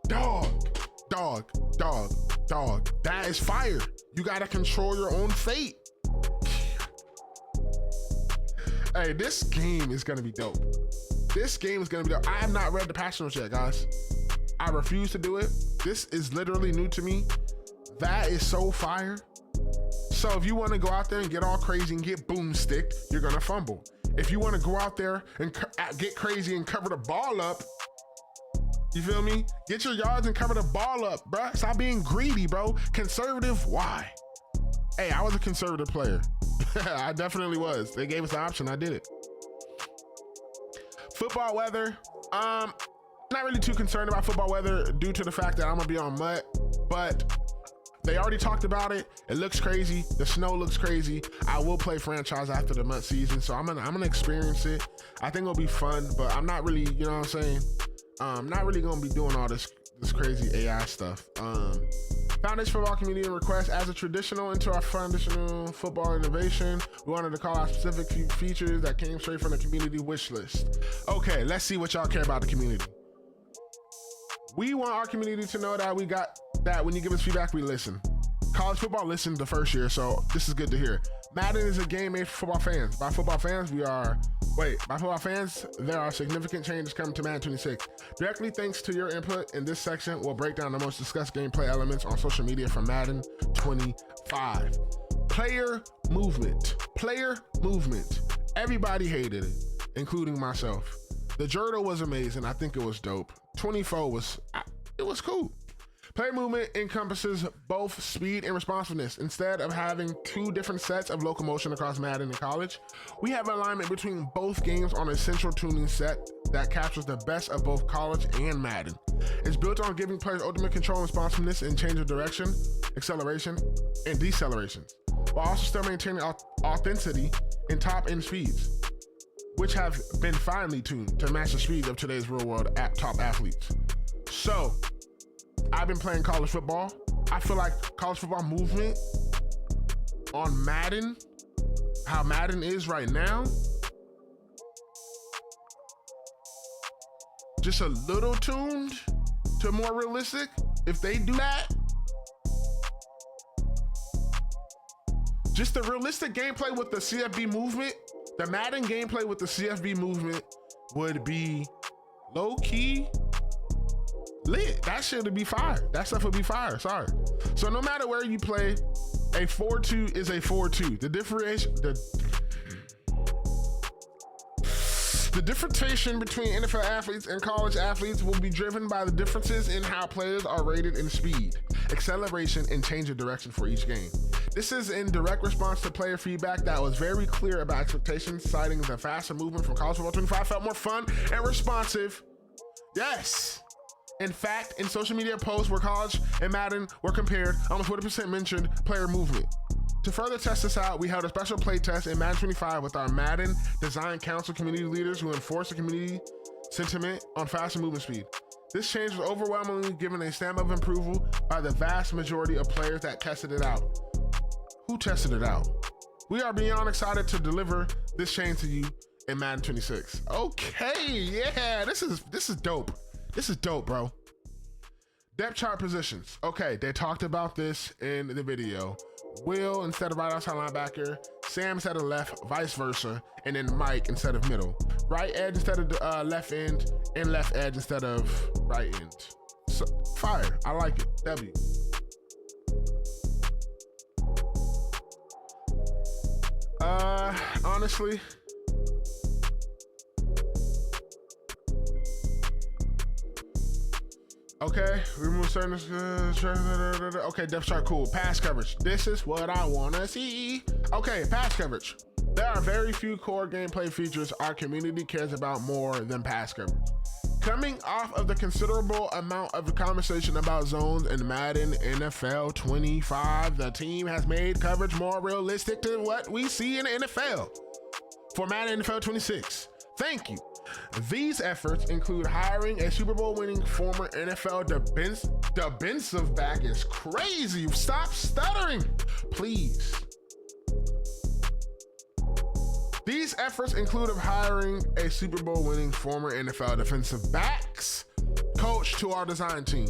Dog. That is fire. You gotta control your own fate. Hey, this game is gonna be dope. This game is gonna be dope. I have not read the patch notes yet, guys. I refuse to do it. This is literally new to me. That is so fire. So if you wanna go out there and get all crazy and get boomsticked, you're gonna fumble. If you wanna go out there and get crazy and cover the ball up, you feel me? Get your yards and cover the ball up, bruh. Stop being greedy, bro. Conservative, why? Hey, I was a conservative player. I definitely was. They gave us the option, I did it. Football weather, not really too concerned about football weather due to the fact that I'm gonna be on mud, but they already talked about it. It looks crazy. The snow looks crazy. I will play franchise after the mud season, so I'm gonna experience it. I think it'll be fun, but I'm not really, you know what I'm saying? Not really gonna be doing all this crazy AI stuff. Foundation Football Community request as a traditional into our foundational football innovation. We wanted to call out specific few features that came straight from the community wish list. Okay, let's see what y'all care about the community. We want our community to know that we got that when you give us feedback, we listen. College football listened the first year, so this is good to hear. Madden is a game made for football fans. By football fans, there are significant changes coming to Madden 26. Directly thanks to your input in this section, we'll break down the most discussed gameplay elements on social media from Madden 25. Player movement. Everybody hated it, including myself. The Jurdo was amazing. I think it was dope. 24 was cool. Player movement encompasses both speed and responsiveness. Instead of having two different sets of locomotion across Madden and college, we have alignment between both games on a central tuning set that captures the best of both college and Madden. It's built on giving players ultimate control and responsiveness in change of direction, acceleration, and deceleration. while also still maintaining authenticity and top end speeds, which have been finely tuned to match the speeds of today's real world top athletes. So I've been playing college football. I feel like college football movement on Madden, how Madden is right now, just a little tuned to more realistic. If they do that, just the realistic gameplay with the CFB movement, the Madden gameplay with the CFB movement would be low key lit. That shit would be fire. That stuff would be fire. Sorry. So no matter where you play, a 4-2 is a 4-2. The differentiation between NFL athletes and college athletes will be driven by the differences in how players are rated in speed, acceleration, and change of direction for each game. This is in direct response to player feedback that was very clear about expectations, citing the faster movement from College Football 25 felt more fun and responsive. Yes. In fact, in social media posts where college and Madden were compared, almost 40% mentioned player movement. To further test this out, we held a special play test in Madden 25 with our Madden Design Council community leaders who enforced the community sentiment on faster movement speed. This change was overwhelmingly given a stamp of approval by the vast majority of players that tested it out. Who tested it out? We are beyond excited to deliver this change to you in Madden 26. Okay, yeah, this is dope. This is dope, bro. Depth chart positions. Okay, they talked about this in the video. Will instead of right outside linebacker, Sam instead of left, vice versa, and then Mike instead of middle. Right edge instead of left end, and left edge instead of right end. So, fire, I like it, W. Honestly, okay, remove certain, okay, depth chart, cool. Pass coverage, this is what I wanna see. Okay, pass coverage. There are very few core gameplay features our community cares about more than pass coverage. Coming off of the considerable amount of conversation about zones in Madden NFL 25, the team has made coverage more realistic to what we see in the NFL. For Madden NFL 26, thank you. These efforts include hiring a Super Bowl winning former NFL defensive back is crazy. Stop stuttering, please. These efforts include hiring a Super Bowl winning former NFL defensive backs coach to our design team.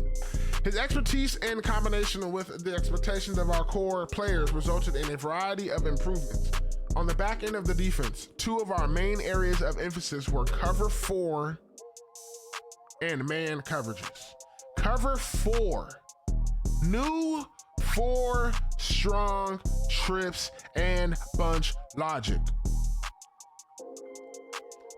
His expertise in combination with the expectations of our core players resulted in a variety of improvements. On the back end of the defense, two of our main areas of emphasis were cover 4 and man coverages. Cover 4, new 4 strong trips and bunch logic.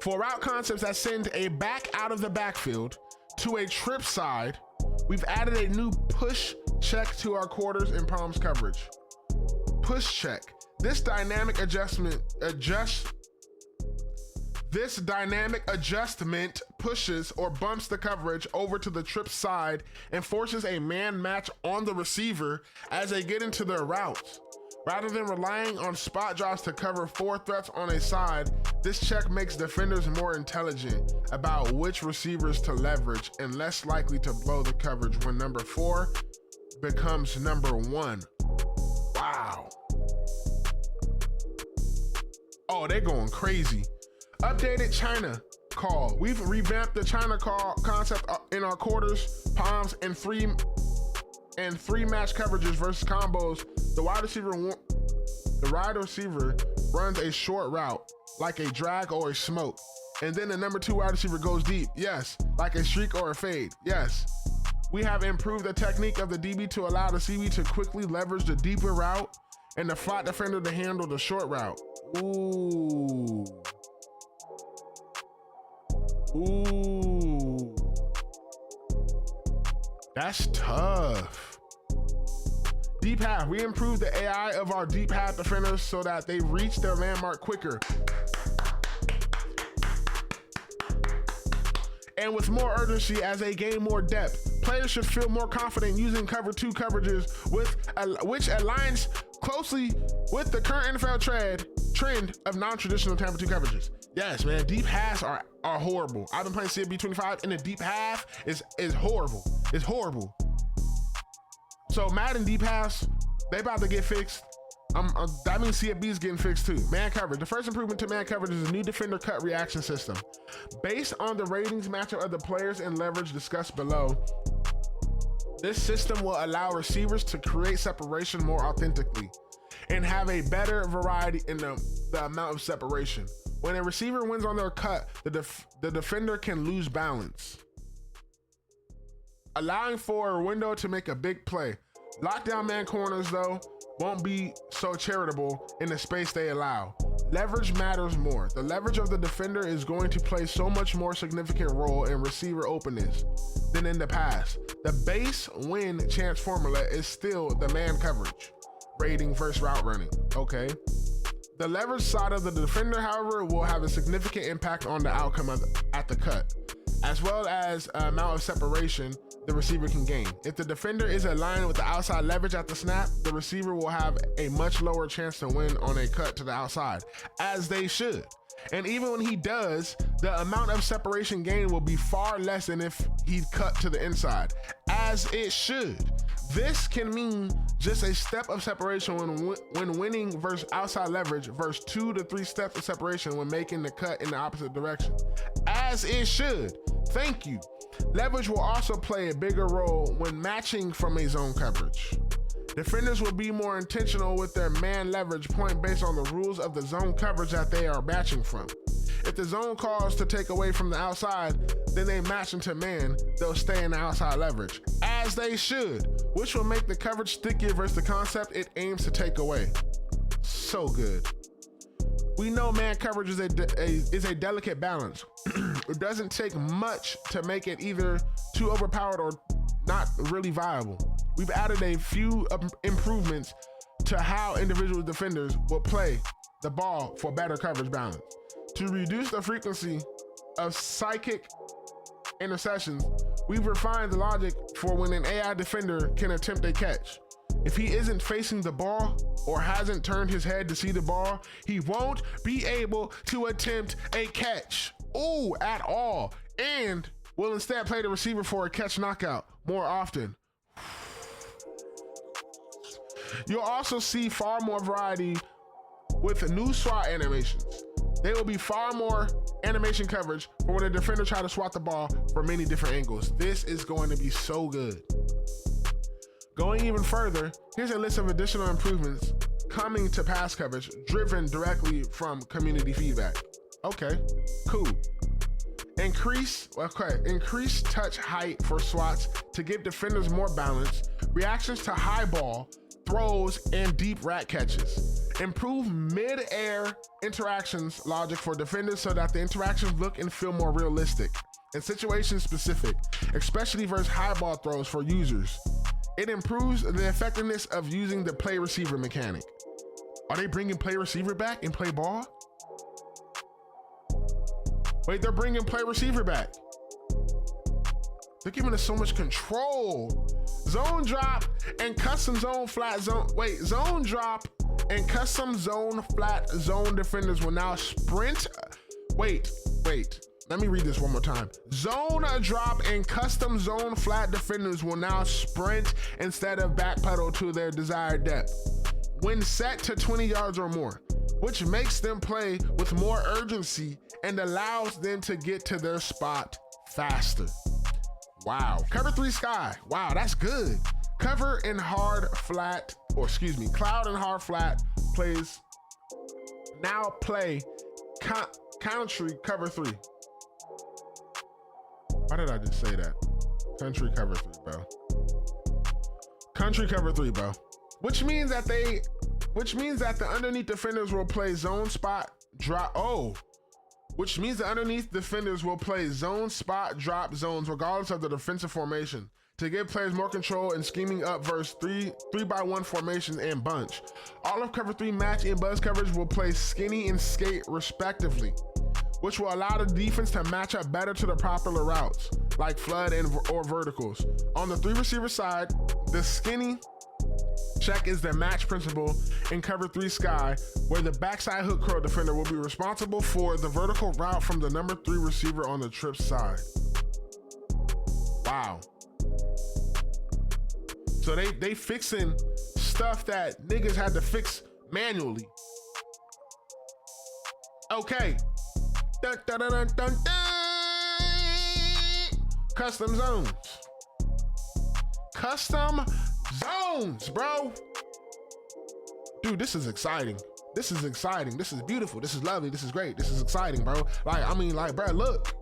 For route concepts that send a back out of the backfield to a trip side, we've added a new push check to our quarters and palms coverage. Push check. This dynamic adjustment pushes or bumps the coverage over to the trip side and forces a man match on the receiver as they get into their routes. Rather than relying on spot drops to cover 4 threats on a side, this check makes defenders more intelligent about which receivers to leverage and less likely to blow the coverage when number 4 becomes number 1. Wow. Oh, they're going crazy. Updated China call. We've revamped the China call concept in our quarters, palms, and three match coverages versus combos. The wide receiver runs a short route, like a drag or a smoke, and then the number 2 wide receiver goes deep. Yes, like a streak or a fade. Yes. We have improved the technique of the DB to allow the CB to quickly leverage the deeper route and the flat defender to handle the short route. Ooh. Ooh. That's tough. Deep half. We improved the AI of our deep half defenders so that they reach their landmark quicker and with more urgency as they gain more depth. Players should feel more confident using cover 2 coverages which aligns closely with the current NFL trend of non-traditional Tampa 2 coverages. Yes, man, deep halves are horrible. I've been playing CFB 25 and the deep half is horrible. It's horrible. So Madden deep halves, they about to get fixed. That means CFB is getting fixed too. Man coverage. The first improvement to man coverage is a new defender cut reaction system. Based on the ratings matchup of the players and leverage discussed below, this system will allow receivers to create separation more authentically and have a better variety in the amount of separation. When a receiver wins on their cut, the defender can lose balance, allowing for a window to make a big play. Lockdown man corners, though, won't be so charitable in the space they allow. Leverage matters more. The leverage of the defender is going to play so much more significant role in receiver openness than in the past. The base win chance formula is still the man coverage, rating versus route running. Okay. The leverage side of the defender, however, will have a significant impact on the outcome at the cut, as well as amount of separation the receiver can gain. If the defender is aligned with the outside leverage at the snap, the receiver will have a much lower chance to win on a cut to the outside, as they should. And even when he does, the amount of separation gain will be far less than if he'd cut to the inside, as it should. This can mean just a step of separation when winning versus outside leverage versus 2 to 3 steps of separation when making the cut in the opposite direction, as it should. Thank you. Leverage will also play a bigger role when matching from a zone coverage. Defenders will be more intentional with their man leverage point based on the rules of the zone coverage that they are matching from. If the zone calls to take away from the outside, then they match into man, they'll stay in the outside leverage, as they should, which will make the coverage stickier versus the concept it aims to take away. So good. We know man coverage is a delicate balance. It doesn't take much to make it either too overpowered or not really viable. We've added a few improvements to how individual defenders will play the ball for better coverage balance. To reduce the frequency of psychic interceptions, we've refined the logic for when an AI defender can attempt a catch. If he isn't facing the ball or hasn't turned his head to see the ball, he won't be able to attempt a catch, at all, and will instead play the receiver for a catch knockout more often. You'll also see far more variety with new SWAT animations. There will be far more animation coverage for when a defender tries to swat the ball from many different angles. This is going to be so good. Going even further, here's a list of additional improvements coming to pass coverage driven directly from community feedback. Okay, cool. Increase touch height for swats to give defenders more balance, reactions to high ball, throws, and deep rat catches. Improve mid-air interactions logic for defenders so that the interactions look and feel more realistic and situation specific, especially versus high ball throws for users. It improves the effectiveness of using the play receiver mechanic. Are they bringing play receiver back and play ball? Wait, they're bringing play receiver back. They're giving us so much control. Zone drop and custom zone flat zone. Wait, zone drop and custom zone flat zone defenders will now sprint. Wait. Let me read this one more time. Zone drop and custom zone flat defenders will now sprint instead of backpedal to their desired depth when set to 20 yards or more, which makes them play with more urgency and allows them to get to their spot faster. Wow. Cover 3 sky. Wow, that's good. Cloud and hard flat plays now play country cover 3. Why did I just say that? Country cover 3, bro. Country cover 3, bro. Which means that the underneath defenders will play zone spot drop. Which means the underneath defenders will play zone spot drop zones regardless of the defensive formation to give players more control in scheming up versus 3-by-1 formation and bunch. All of cover 3 match and buzz coverage will play skinny and skate respectively, which will allow the defense to match up better to the popular routes like flood or verticals. On the 3 receiver side, the skinny Check is the match principle in Cover 3 Sky, where the backside hook curl defender will be responsible for the vertical route from the number 3 receiver on the trip side. Wow. So they fixing stuff that niggas had to fix manually. Okay. Dun, dun, dun, dun, dun, dun. Custom zones. Custom zones, bro. Dude, this is exciting. This is exciting. This is beautiful. This is lovely. This is great. This is exciting, bro. Like, I mean, like, bro, look.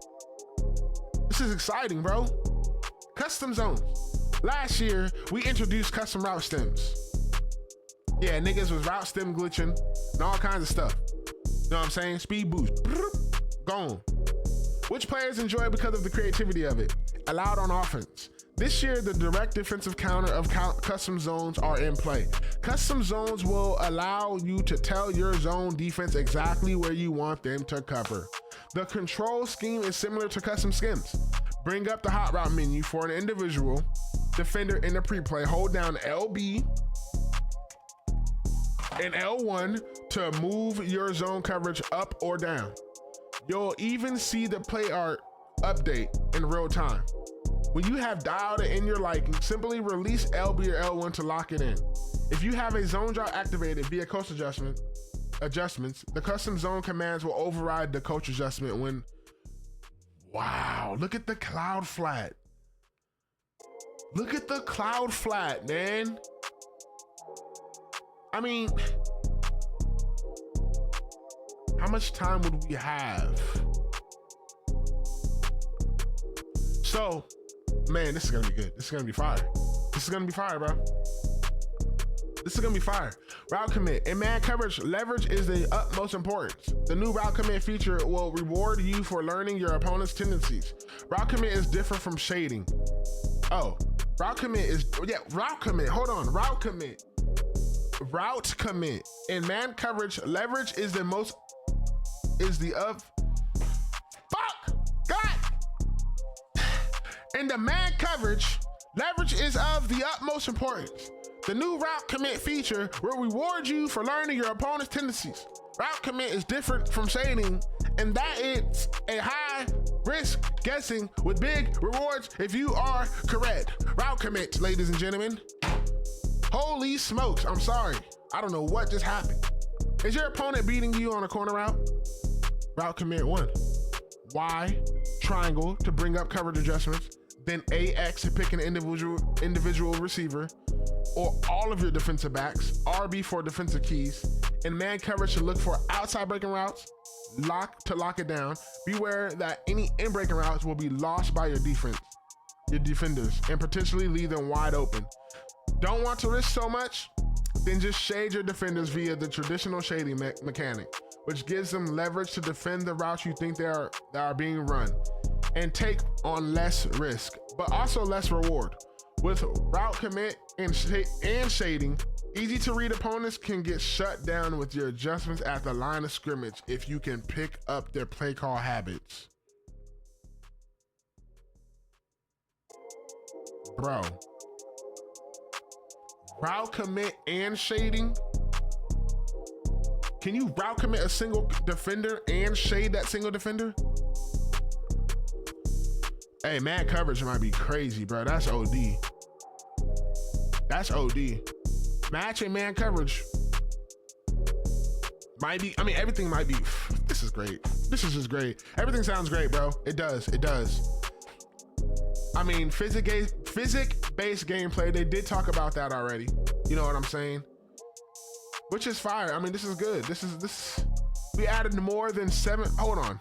This is exciting, bro. Custom zones. Last year, we introduced custom route stems. Yeah, niggas was route stem glitching and all kinds of stuff. You know what I'm saying? Speed boost. Gone. Which players enjoy because of the creativity of it? Allowed on offense. This year, the direct defensive counter of custom zones are in play. Custom zones will allow you to tell your zone defense exactly where you want them to cover. The control scheme is similar to custom schemes. Bring up the hot route menu for an individual defender in the pre-play. Hold down LB and L1 to move your zone coverage up or down. You'll even see the play art update in real time. When you have dialed it in your liking, simply release LB or L1 to lock it in. If you have a zone draw activated via coach adjustments, the custom zone commands will override the coach adjustment when... Wow, look at the cloud flat. Look at the cloud flat, man. I mean, how much time would we have? So, man, this is gonna be good. This is gonna be fire. This is gonna be fire, bro. This is gonna be fire. Route commit. In man coverage, leverage is the utmost importance. The new route commit feature will reward you for learning your opponent's tendencies. Route commit is different from shading. Oh, route commit is, yeah, route commit. Hold on, route commit. Route commit. In man coverage, leverage is the most, fuck, God. In the man coverage, leverage is of the utmost importance. The new route commit feature will reward you for learning your opponent's tendencies. Route commit is different from shading, and that it's a high risk guessing with big rewards if you are correct. Route commit, ladies and gentlemen. Holy smokes, I'm sorry. I don't know what just happened. Is your opponent beating you on a corner route? Route commit 1. Y, triangle to bring up coverage adjustments. Then AX to pick an individual receiver or all of your defensive backs. RB for defensive keys. In man coverage to look for outside breaking routes. Lock to lock it down. Beware that any in breaking routes will be lost by your defenders, and potentially leave them wide open. Don't want to risk so much? Then just shade your defenders via the traditional shading mechanic, which gives them leverage to defend the routes you think that are being run, and take on less risk, but also less reward. With route commit and shading, easy to read opponents can get shut down with your adjustments at the line of scrimmage if you can pick up their play call habits. Bro. Route commit and shading? Can you route commit a single defender and shade that single defender? Hey, man coverage might be crazy, bro. That's OD. That's OD. Match and man coverage might be, I mean, everything might be, this is great. This is just great. Everything sounds great, bro. It does, it does. I mean, physics-based gameplay, they did talk about that already. You know what I'm saying? Which is fire. I mean, this is good. We added more than 7, hold on.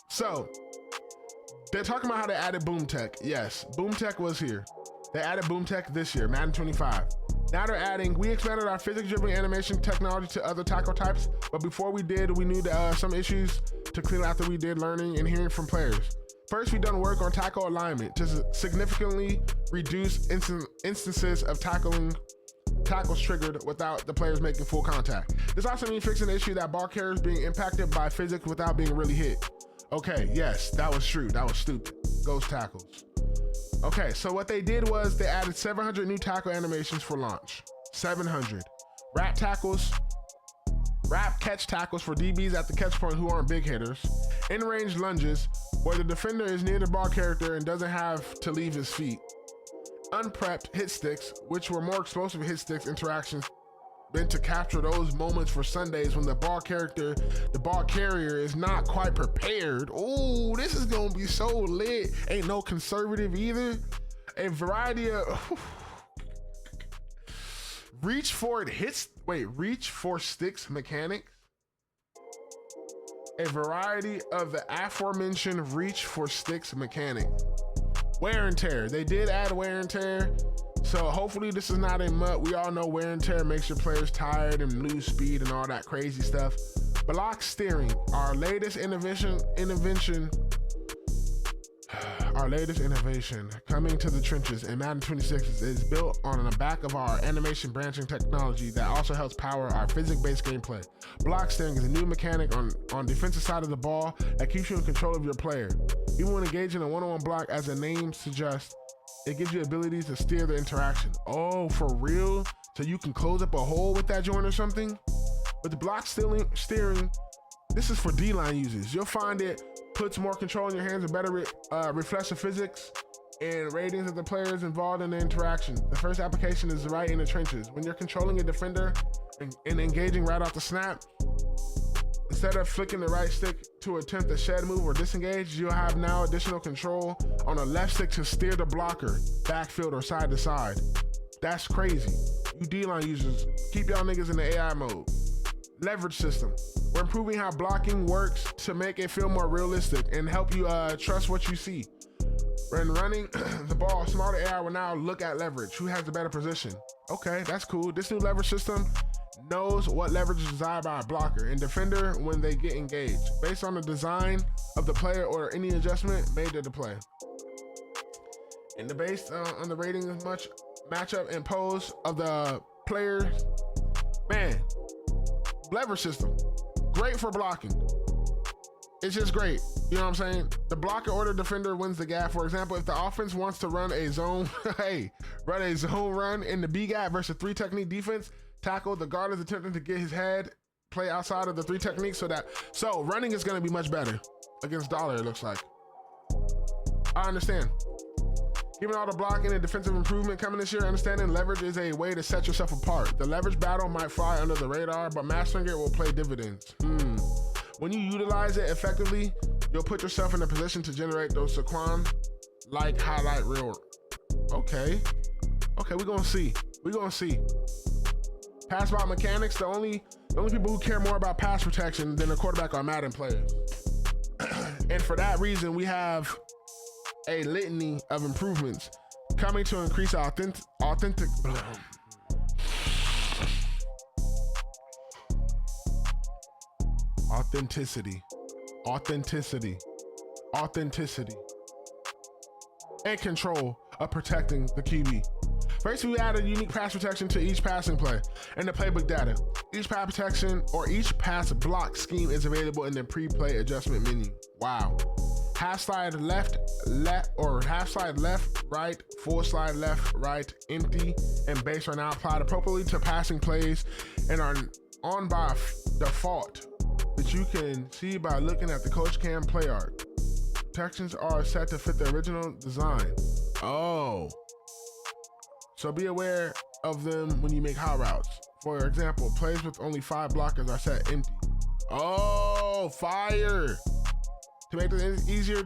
So, they're talking about how they added boom tech. Yes, boom tech was here. They added boom tech this year, Madden 25. Now they're adding, we expanded our physics dribbling animation technology to other tackle types, but before we did, we knew some issues to clean after we did learning and hearing from players. First, we done work on tackle alignment to significantly reduce instances of tackles triggered without the players making full contact. This also means fixing the issue that ball carriers being impacted by physics without being really hit. Okay, yes, that was true. That was stupid. ghost tackles. Okay, so what they did was they added 700 new tackle animations for launch. 700. Wrap catch tackles for DBs at the catch point who aren't big hitters. In-range lunges where the defender is near the ball carrier and doesn't have to leave his feet. Unprepped hit sticks, which were more explosive hit sticks interactions meant to capture those moments for Sundays when the ball carrier is not quite prepared. Ooh, this is gonna be so lit. Ain't no conservative either. A variety of reach for sticks mechanics. A variety of the aforementioned reach for sticks mechanic. Wear and tear. They did add wear and tear. So hopefully this is not a mutt. We all know wear and tear makes your players tired and lose speed and all that crazy stuff. Block steering. Our latest innovation coming to the trenches in Madden 26 is built on the back of our animation branching technology that also helps power our physics-based gameplay. Block steering is a new mechanic on defensive side of the ball that keeps you in control of your player. Even when engaging a one-on-one block, as the name suggests, it gives you abilities to steer the interaction. Oh, for real? So you can close up a hole with that joint or something? With the block steering, this is for D-line users. You'll find it puts more control in your hands and better reflects the physics and ratings of the players involved in the interaction. The first application is right in the trenches. When you're controlling a defender and engaging right off the snap, instead of flicking the right stick to attempt a shed move or disengage, you'll have now additional control on the left stick to steer the blocker, backfield or side to side. That's crazy. You D-line users, keep y'all niggas in the AI mode. Leverage system. We're improving how blocking works to make it feel more realistic and help you trust what you see. When running the ball, smarter AI will now look at leverage. Who has the better position? Okay, that's cool. This new leverage system knows what leverage is desired by a blocker and defender when they get engaged, based on the design of the player or any adjustment made to the play. And the based on the rating of much matchup and pose of the player, man, leverage system, great for blocking. It's just great. You know what I'm saying? The blocker or the defender wins the gap. For example, if the offense wants to run a zone, run in the B gap versus 3 technique defense, tackle, the guard is attempting to get his head play outside of the 3 techniques so running is going to be much better against Dollar, it looks like. I understand. Given all the blocking and defensive improvement coming this year, understanding leverage is a way to set yourself apart. The leverage battle might fly under the radar, but mastering it will pay dividends. When you utilize it effectively, you'll put yourself in a position to generate those Saquon-like highlight reel. Okay, we're gonna see. Pass block mechanics, the only people who care more about pass protection than a quarterback are Madden players. And for that reason, we have a litany of improvements coming to increase authenticity, and control of protecting the QB. First, we added unique pass protection to each passing play and the playbook data. Each pass protection or each pass block scheme is available in the pre-play adjustment menu. Wow. Half slide left, right, full slide left, right, empty, and base are now applied appropriately to passing plays and are on by default, which you can see by looking at the Coach Cam play art. Protections are set to fit the original design. Oh. So be aware of them when you make hot routes. For example, plays with only 5 blockers are set empty. Oh, fire! To make this easier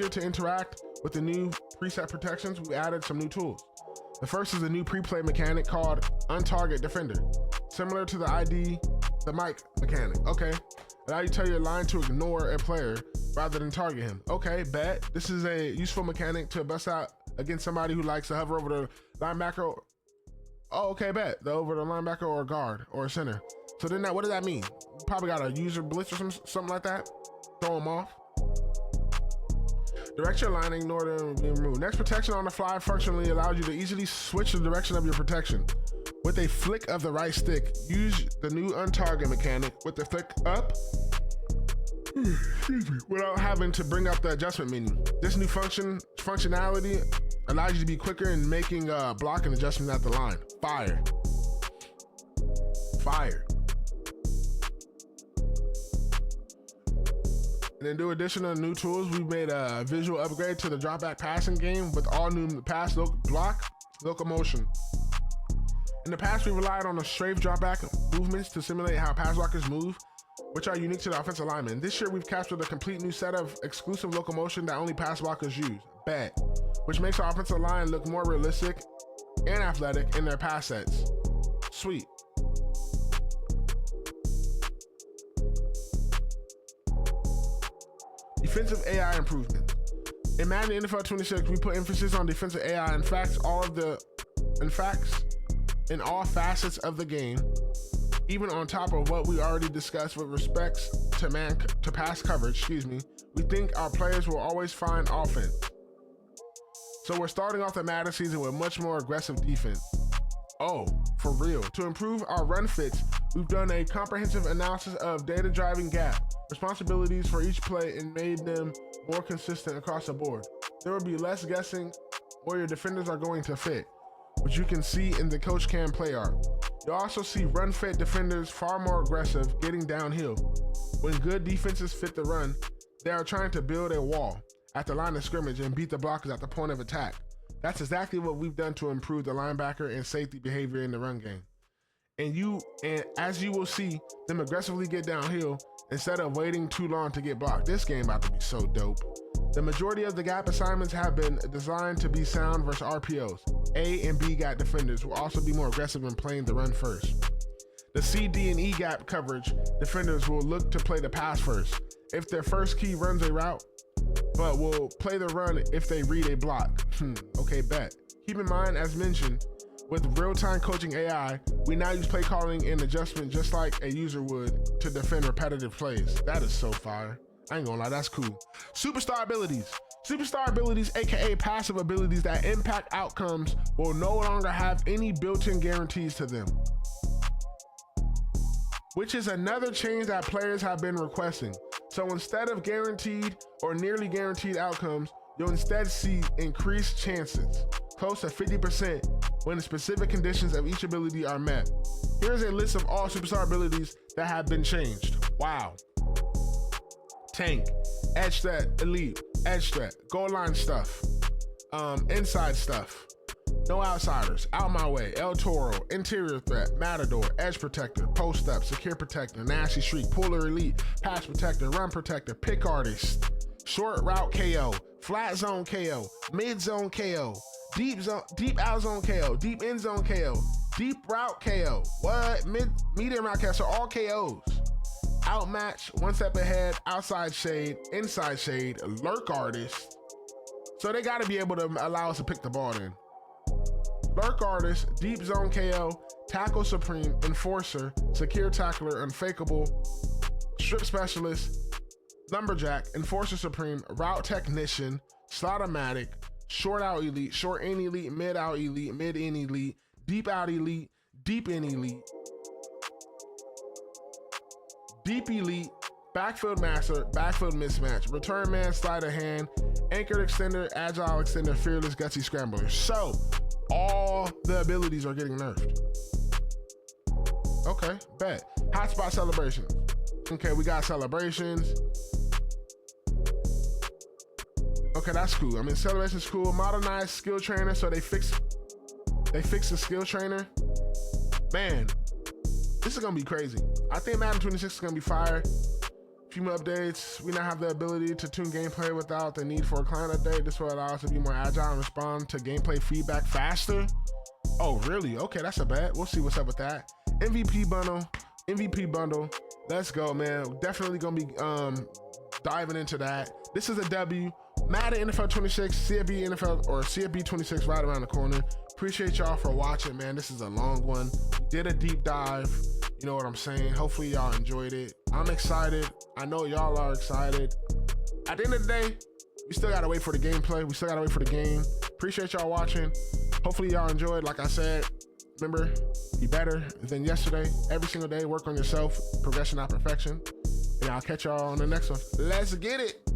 to interact with the new preset protections, we added some new tools. The first is a new pre-play mechanic called Untarget Defender, similar to the mic mechanic. Okay, allow you to tell your line to ignore a player rather than target him. Okay, bet. This is a useful mechanic to bust out against somebody who likes to hover over the linebacker. Oh, okay, bet. Over the linebacker or guard or center. So then what does that mean? You probably got a user blitz or something like that. Throw them off. Direct your line, ignore them, and remove. Next, protection on the fly functionally allows you to easily switch the direction of your protection. With a flick of the right stick, use the new untarget mechanic. With the flick up, excuse me, without having to bring up the adjustment menu. This new functionality allows you to be quicker in making blocking adjustments at the line. Fire. And then do additional new tools. We've made a visual upgrade to the drop back passing game with all new pass block locomotion. In the past, we relied on the strafe drop back movements to simulate how pass blockers move, which are unique to the offensive lineman. This year, we've captured a complete new set of exclusive locomotion that only pass blockers use, bet, which makes our offensive line look more realistic and athletic in their pass sets. Sweet. Defensive AI improvement. In Madden NFL 26, we put emphasis on defensive AI. In all facets of the game, even on top of what we already discussed with respects to pass coverage, we think our players will always find offense. So we're starting off the Madden season with much more aggressive defense. Oh, for real. To improve our run fits, we've done a comprehensive analysis of data-driving gap responsibilities for each play and made them more consistent across the board. There will be less guessing where your defenders are going to fit, which you can see in the Coach Cam play art. You'll also see run-fit defenders far more aggressive getting downhill. When good defenses fit the run, they are trying to build a wall at the line of scrimmage and beat the blockers at the point of attack. That's exactly what we've done to improve the linebacker and safety behavior in the run game. And as you will see them aggressively get downhill instead of waiting too long to get blocked. This game about to be so dope. The majority of the gap assignments have been designed to be sound versus RPOs. A and B gap defenders will also be more aggressive in playing the run first. The C, D, and E gap coverage defenders will look to play the pass first if their first key runs a route, but will play the run if they read a block. Okay, bet. Keep in mind, as mentioned, with real-time coaching AI, we now use play calling and adjustment just like a user would to defend repetitive plays. That is so fire. I ain't gonna lie, that's cool. Superstar abilities. Superstar abilities, aka passive abilities that impact outcomes, will no longer have any built-in guarantees to them, which is another change that players have been requesting. So instead of guaranteed or nearly guaranteed outcomes, you'll instead see increased chances, close to 50%, when the specific conditions of each ability are met. Here's a list of all superstar abilities that have been changed. Wow. Tank, edge threat, elite, edge threat, goal line stuff, inside stuff, no outsiders, out my way, El Toro, interior threat, matador, edge protector, post up, secure protector, nasty streak, puller elite, pass protector, run protector, pick artist, short route KO, flat zone KO, mid zone KO, deep out zone KO, deep end zone KO, deep route KO, medium route KO, so all KOs. Outmatch, one step ahead, outside shade, inside shade, lurk artist. So they gotta be able to allow us to pick the ball in. Lurk artist, deep zone KO, tackle supreme, enforcer, secure tackler, unfakeable, strip specialist, lumberjack, enforcer supreme, route technician, slot-o-matic, short out elite, short in elite, mid out elite, mid in elite, deep out elite, deep in elite, deep elite, backfield master, backfield mismatch, return man, sleight of hand, anchored extender, agile extender, fearless, gutsy scrambler. So all the abilities are getting nerfed. Okay, bet. Hotspot celebrations. Okay, we got celebrations. Okay, that's cool. I mean, celebration's cool. Modernized skill trainer, so they fix the skill trainer. Man, this is gonna be crazy. I think Madden 26 is gonna be fire. Few more updates. We now have the ability to tune gameplay without the need for a client update. This will allow us to be more agile and respond to gameplay feedback faster. Oh, really? Okay, that's a bet. We'll see what's up with that. MVP bundle. Let's go, man. Definitely gonna be diving into that. This is a W. Madden NFL 26, CFB NFL or CFB 26 right around the corner. Appreciate y'all for watching, man. This is a long one. Did a deep dive. You know what I'm saying? Hopefully y'all enjoyed it. I'm excited. I know y'all are excited. At the end of the day, we still gotta wait for the gameplay. We still gotta wait for the game. Appreciate y'all watching. Hopefully y'all enjoyed. Like I said, remember, be better than yesterday. Every single day, work on yourself. Progression, not perfection. And I'll catch y'all on the next one. Let's get it.